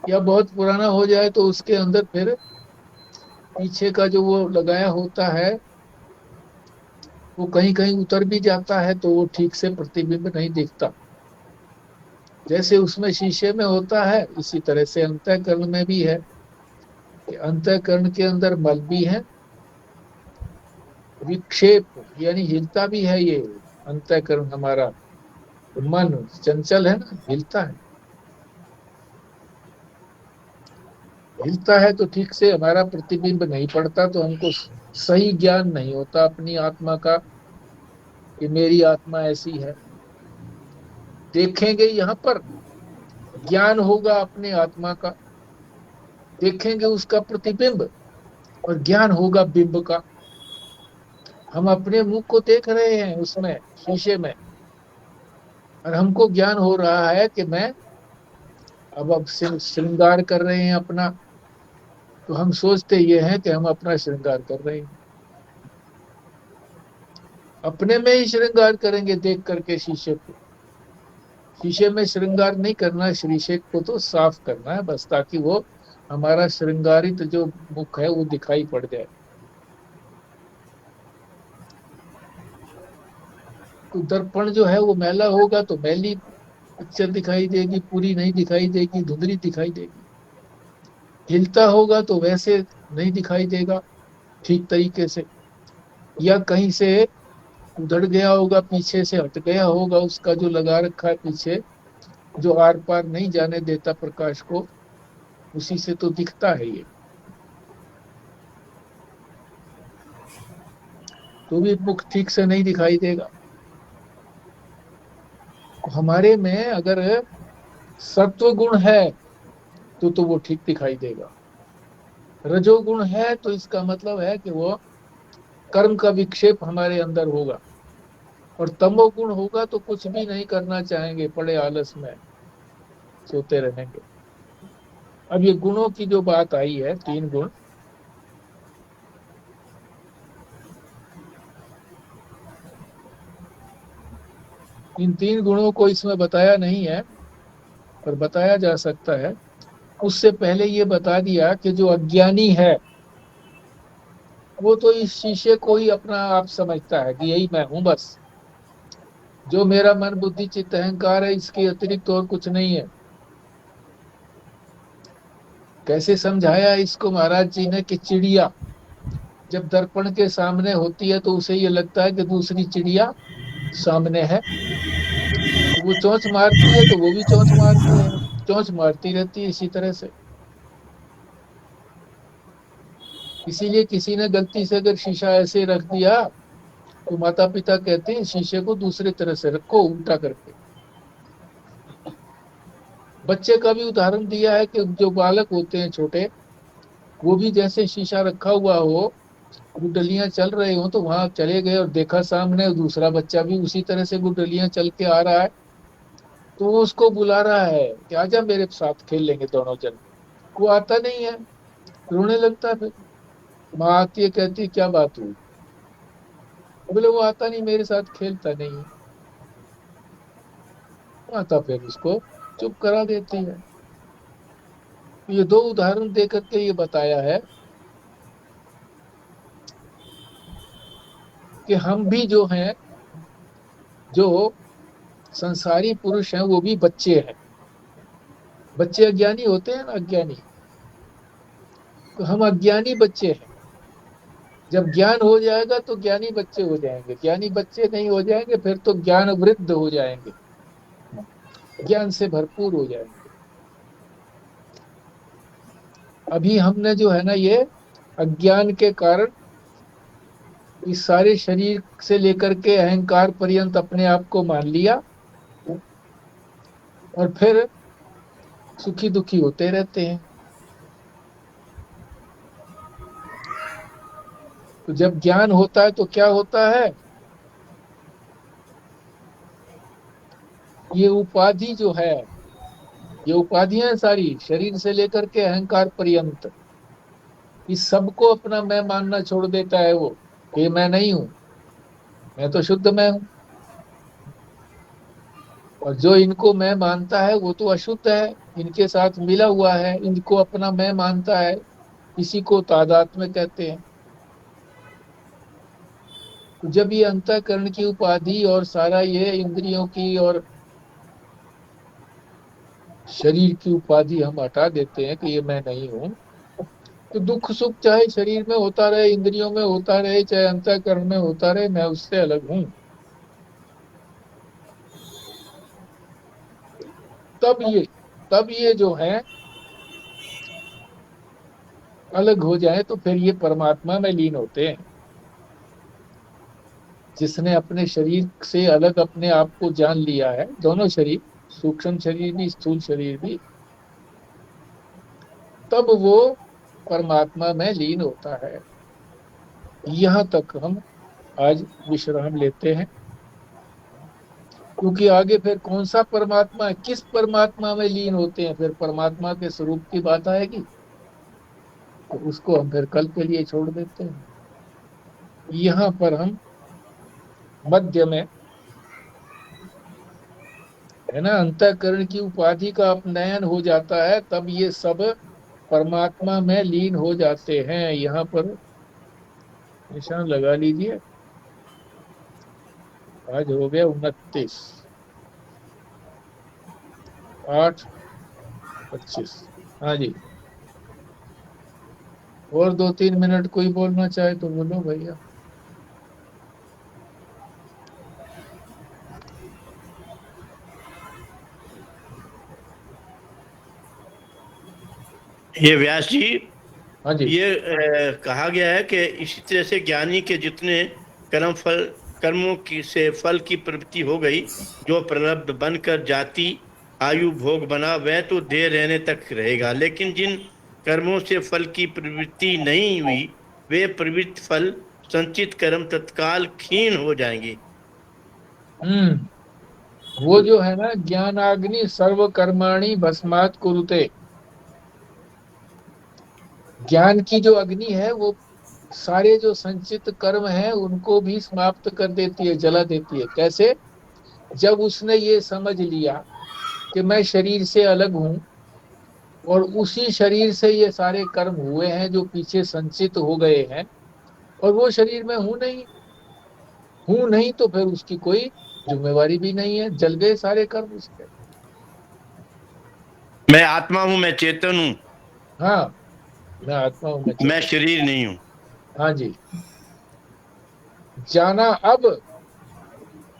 या बहुत पुराना हो जाए तो उसके अंदर फिर पीछे का जो वो लगाया होता है, वो कहीं कहीं उतर भी जाता है, तो वो ठीक से प्रतिबिंब नहीं दिखता। जैसे उसमें शीशे में होता है, इसी तरह से अंतःकरण में भी है, कि अंतःकरण के अंदर मल भी है, विक्षेप यानी हिलता भी है ये अंतःकरण हमारा, मन चंचल है ना, हिलता है। हिलता है तो ठीक से हमारा प्रतिबिंब नहीं पड़ता, तो हमको सही ज्ञान नहीं होता अपनी आत्मा का कि मेरी आत्मा ऐसी है। देखेंगे यहाँ पर ज्ञान होगा अपने आत्मा का, देखेंगे उसका प्रतिबिंब, और ज्ञान होगा बिंब का। हम अपने मुख को देख रहे हैं उसमें, शीशे में, और हमको ज्ञान हो रहा है कि मैं अब श्रृंगार कर रहे हैं अपना। तो हम सोचते ये हैं कि हम अपना श्रृंगार कर रहे हैं, अपने में ही श्रृंगार करेंगे देख करके शीशे को। शीशे में श्रृंगार नहीं करना है, शीशे को तो साफ करना है बस, ताकि वो हमारा श्रृंगारित जो मुख है वो दिखाई पड़ जाए। तो दर्पण जो है वो मैला होगा तो मैली पिक्चर दिखाई देगी, पूरी नहीं दिखाई देगी, धुंधली दिखाई देगी। हिलता होगा तो वैसे नहीं दिखाई देगा ठीक तरीके से, या कहीं से उधड़ गया होगा, पीछे से हट गया होगा, उसका जो लगा रखा है पीछे, जो आर पार नहीं जाने देता प्रकाश को, उसी से तो दिखता है ये। तो भी मुख ठीक से नहीं दिखाई देगा। हमारे में अगर सत्व गुण है तो वो ठीक दिखाई देगा। रजोगुण है तो इसका मतलब है कि वो कर्म का विक्षेप हमारे अंदर होगा। और तमोगुण होगा तो कुछ भी नहीं करना चाहेंगे, पड़े आलस में सोते रहेंगे। अब ये गुणों की जो बात आई है, 3 गुण, इन 3 गुणों को इसमें बताया नहीं है, पर बताया जा सकता है। उससे पहले ये बता दिया कि जो अज्ञानी है वो तो इस शीशे को ही अपना आप समझता है कि यही मैं हूं बस, जो मेरा मन बुद्धि चित्त अहंकार है इसके अतिरिक्त और कुछ नहीं है। कैसे समझाया इसको महाराज जी ने कि चिड़िया जब दर्पण के सामने होती है तो उसे ये लगता है कि दूसरी चिड़िया सामने है, तो वो चोंच मारती है तो वो भी चोंच मारती है, चोंच मारती रहती है इसी तरह से। इसीलिए किसी ने गलती से अगर शीशा ऐसे रख दिया तो माता पिता कहते हैं शीशे को दूसरे तरह से रखो, उल्टा करके। बच्चे का भी उदाहरण दिया है कि जो बालक होते हैं छोटे, वो भी जैसे शीशा रखा हुआ हो, गुडलियां चल रहे हो तो वहां चले गए और देखा सामने दूसरा बच्चा भी उसी तरह से गुडलियां चल के आ रहा है, तो वो उसको बुला रहा है कि आजा मेरे साथ खेल लेंगे दोनों जन। वो आता नहीं है, रोने लगता है। फिर माँ आती है, कहती है क्या बात हुई? बोले वो आता नहीं, मेरे साथ खेलता नहीं है। माता फिर उसको चुप करा देती है। ये 2 उदाहरण दे करके ये बताया है कि हम भी जो हैं, जो संसारी पुरुष हैं, वो भी बच्चे हैं। बच्चे अज्ञानी होते हैं ना, अज्ञानी, तो हम अज्ञानी बच्चे हैं। जब ज्ञान हो जाएगा तो ज्ञानी बच्चे हो जाएंगे, ज्ञानी बच्चे नहीं हो जाएंगे फिर तो ज्ञान वृद्ध हो जाएंगे, ज्ञान से भरपूर हो जाएंगे। अभी हमने जो है ना ये अज्ञान के कारण इस सारे शरीर से लेकर के अहंकार पर्यंत अपने आप को मान लिया, और फिर सुखी दुखी होते रहते हैं। तो जब ज्ञान होता है तो क्या होता है, ये उपाधि जो है, ये उपाधियां सारी शरीर से लेकर के अहंकार पर्यंत, इस सबको अपना मैं मानना छोड़ देता है वो, कि मैं नहीं हूं, मैं तो शुद्ध मैं हूं। और जो इनको मैं मानता है वो तो अशुद्ध है, इनके साथ मिला हुआ है, इनको अपना मैं मानता है, इसी को तादात्म्य कहते हैं। तो जब ये अंतःकरण की उपाधि और सारा ये इंद्रियों की और शरीर की उपाधि हम हटा देते हैं कि ये मैं नहीं हूं, तो दुख सुख चाहे शरीर में होता रहे, इंद्रियों में होता रहे, चाहे अंतःकरण में होता रहे, मैं उससे अलग हूं। तब ये तब ये जो है अलग हो जाए तो फिर ये परमात्मा में लीन होते हैं। जिसने अपने शरीर से अलग अपने आप को जान लिया है, दोनों शरीर, सूक्ष्म शरीर भी स्थूल शरीर भी, तब वो परमात्मा में लीन होता है। यहाँ तक हम आज विश्राम लेते हैं, क्योंकि आगे फिर कौन सा परमात्मा है, किस परमात्मा में लीन होते हैं, फिर परमात्मा के स्वरूप की बात आएगी, तो उसको हम फिर कल के लिए छोड़ देते हैं। यहाँ पर हम मध्य में, है ना, अंतःकरण की उपाधि का अपनयन हो जाता है, तब ये सब परमात्मा में लीन हो जाते हैं। यहाँ पर निशान लगा लीजिए। आज हो गया 29, 8:25। हाँ जी, और 2-3 मिनट कोई बोलना चाहे तो बोलो भैया। ये व्यास जी, हाँ जी। ये कहा गया है कि इसी तरह से ज्ञानी के जितने कर्मों की से फल की प्रवृत्ति हो गई, जो प्रलब्ध बनकर जाति आयु भोग बना, वह तो देह रहने तक रहेगा। लेकिन जिन कर्मों से फल की प्रवृत्ति नहीं हुई, वे प्रवृत्त फल संचित कर्म तत्काल क्षीण हो जाएंगे। हम्म। वो जो है ना, ज्ञानाग्नि सर्व कर्माणि भस्मात् कुरुते, ज्ञान की जो अग्नि है वो सारे जो संचित कर्म है उनको भी समाप्त कर देती है, जला देती है। कैसे? जब उसने ये समझ लिया कि मैं शरीर से अलग हूं, और उसी शरीर से ये सारे कर्म हुए हैं जो पीछे संचित हो गए हैं, और वो शरीर में हूं नहीं, तो फिर उसकी कोई जिम्मेवारी भी नहीं है, जल गए सारे कर्म उसके। मैं आत्मा हूँ, मैं चेतन हूँ, हाँ, मैं आत्मा हूं, मैं मैं चेतन। शरीर नहीं हूँ। हाँ जी। जाना अब,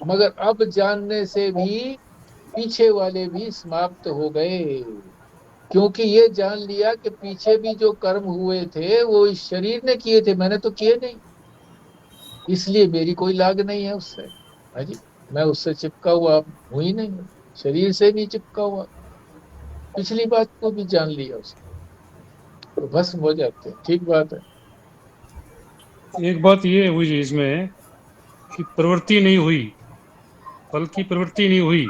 मगर अब जानने से भी पीछे वाले भी समाप्त हो गए, क्योंकि ये जान लिया कि पीछे भी जो कर्म हुए थे वो इस शरीर ने किए थे, मैंने तो किए नहीं, इसलिए मेरी कोई लाग नहीं है उससे। हाँ जी, मैं उससे चिपका हुआ हूं ही नहीं, शरीर से नहीं चिपका हुआ। पिछली बात को भी जान लिया उसने, तो भस्म हो जाते हैं। ठीक बात है। एक बात ये हुई इसमें कि प्रवृत्ति नहीं हुई, फल की प्रवृत्ति नहीं हुई।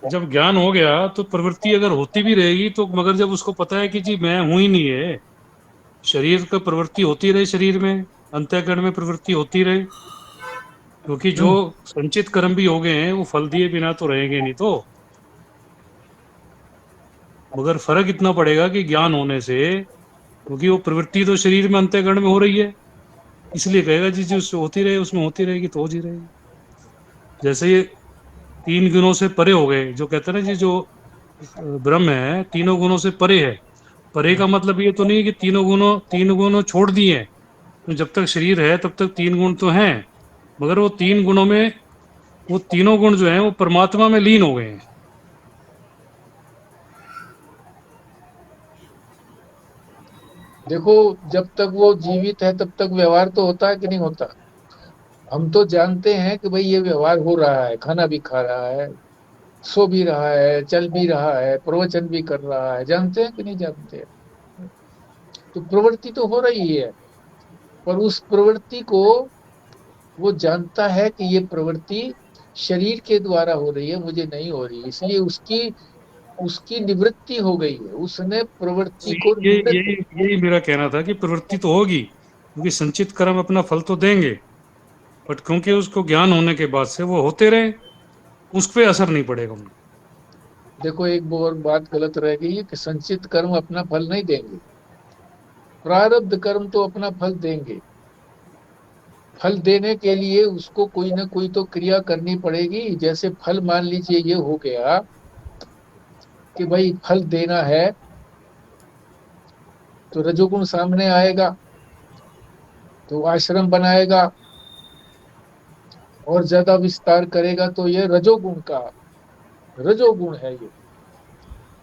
जब ज्ञान हो गया तो प्रवृत्ति अगर होती भी रहेगी तो, मगर जब उसको पता है कि जी मैं हूं ही नहीं है, शरीर का प्रवृत्ति होती रहे, शरीर में अंतःकरण में प्रवृत्ति होती रहे, क्योंकि जो हम्म। संचित कर्म भी हो गए हैं वो फल दिए बिना तो रहेंगे नहीं। तो मगर फर्क इतना पड़ेगा कि ज्ञान होने से, क्योंकि वो प्रवृत्ति तो शरीर में अंतःकरण में हो रही है, इसलिए कहेगा जी जो होती रहे उसमें होती रहेगी तो हो ही रहेगी। जैसे ये तीन गुणों से परे हो गए, जो कहते हैं ना जी, जो ब्रह्म है तीनों गुणों से परे है। परे का मतलब ये तो नहीं कि तीन गुणों छोड़ दिए हैं, तो जब तक शरीर है तब तक तीन गुण तो हैं, मगर वो तीन गुणों में वो तीनों गुण जो हैं वो परमात्मा में लीन हो गए हैं। देखो, जब तक वो जीवित है तब तक व्यवहार तो होता है कि नहीं होता। हम तो जानते हैं कि भाई ये व्यवहार हो रहा है, खाना भी खा रहा है, सो भी रहा है, चल भी रहा है, प्रवचन भी कर रहा है, जानते हैं कि नहीं जानते हैं? तो प्रवृत्ति तो हो रही है, पर उस प्रवृत्ति को वो जानता है कि ये प्रवृत्ति शरीर के द्वारा हो रही है, मुझे नहीं हो रही, इसलिए उसकी उसकी निवृत्ति हो गई है, उसने प्रवृत्ति को ये निवृत्त। यही यही मेरा कहना था कि प्रवृत्ति तो होगी, क्योंकि संचित कर्म अपना फल तो देंगे, बट क्योंकि उसको ज्ञान होने के बाद से वो होते रहे, उस पर असर नहीं पड़ेगा उनको। देखो, एक और बात गलत रह गई है कि संचित कर्म अपना फल नहीं देंगे, प्रारब्ध कर्म तो अपना फल देंगे। फल देने के लिए उसको कोई ना कोई तो क्रिया करनी पड़ेगी। जैसे फल, मान लीजिए ये हो गया कि भाई फल देना है, तो रजोगुण सामने आएगा, तो आश्रम बनाएगा और ज्यादा विस्तार करेगा, तो ये रजोगुण है। ये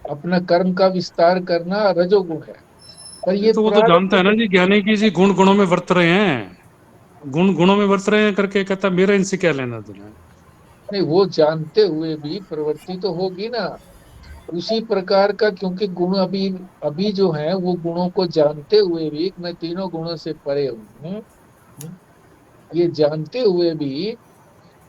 अपना कर्म का विस्तार करना रजोगुण है। पर ये ये तो वो तो जानता प्रारब्ध, है ना जी, ज्ञानी की जी गुण गुणों में वर्त रहे हैं, गुण गुणों में वर्त रहे हैं करके कहता मेरा इनसे क्या लेना देना है। नहीं, वो जानते हुए भी प्रवृत्ति तो होगी ना उसी प्रकार का, क्योंकि गुण अभी अभी जो है वो गुणों को जानते हुए भी मैं तीनों गुणों से परे हूँ, ये जानते हुए भी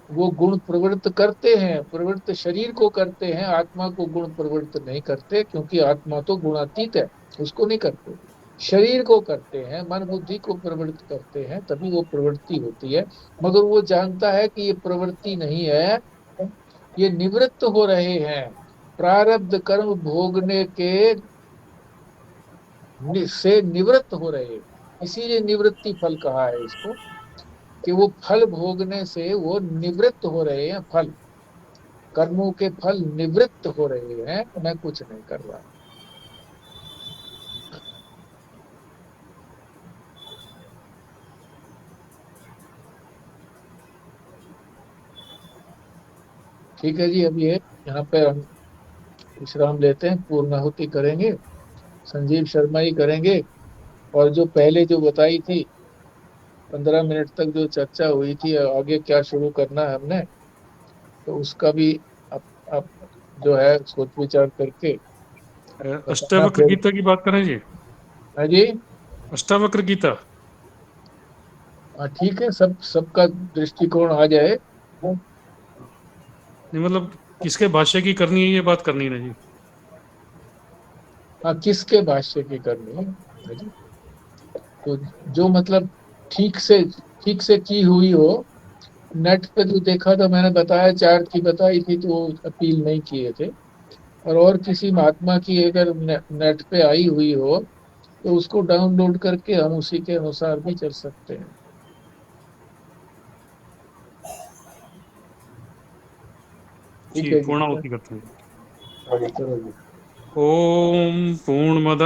वो गुण प्रवृत्त करते हैं, प्रवृत्त शरीर को करते हैं, आत्मा को गुण प्रवृत्त नहीं करते, क्योंकि आत्मा तो गुणातीत है, उसको नहीं करते। शरीर को करते हैं, मन बुद्धि को प्रवृत्त करते हैं, तभी वो प्रवृत्ति होती है। मगर वो जानता है कि ये प्रवृत्ति नहीं है, ये निवृत्त हो रहे हैं, प्रारब्ध कर्म भोगने के से निवृत्त हो रहे हैं। इसीलिए निवृत्ति फल कहा है इसको, कि वो फल भोगने से वो निवृत्त हो रहे हैं, फल कर्मों के फल निवृत्त हो रहे हैं, मैं कुछ नहीं कर रहा। ठीक है जी, अब ये यहाँ पे हम विश्राम लेते हैं, पूर्णाहुति करेंगे, संजीव शर्मा ही करेंगे। और जो पहले जो बताई थी 15 मिनट तक जो चर्चा हुई थी, आगे क्या शुरू करना है हमने, तो उसका भी अब जो है सोच विचार करके बताना अष्टावक्र फिर। गीता की बात करें जी, हाँ जी, अष्टावक्र गीता। हाँ ठीक है, सबका दृष्टिकोण आ जाए। नहीं मतलब किसके भाष्य की करनी है ये बात करनी है ना जी। हाँ, किसके भाष्य की करनी है। हाँ जी, तो जो मतलब ठीक से की हुई हो। नेट पे जो देखा था मैंने, बताया चार की बताई थी, तो वो अपील नहीं किए थे। और किसी महात्मा की अगर नेट पे आई हुई हो, तो उसको डाउनलोड करके हम उसी के अनुसार भी चल सकते हैं। ठीक जी है जी, पूर्णाहुति करते हैं। चलो जी। ओम पूर्णमद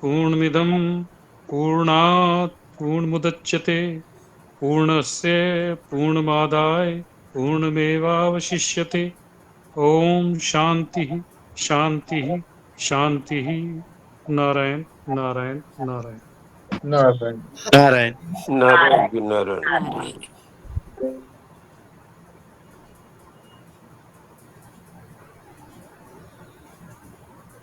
पूर्णमिदं पूर्णात् पूर्णमुदच्यते पूर्णस्य पूर्णमादाय पूर्णमेवावशिष्यते। ओम शांति शांति शांति। नारायण नारायण नारायण। नारायण। नारायण। नारायण नारायण।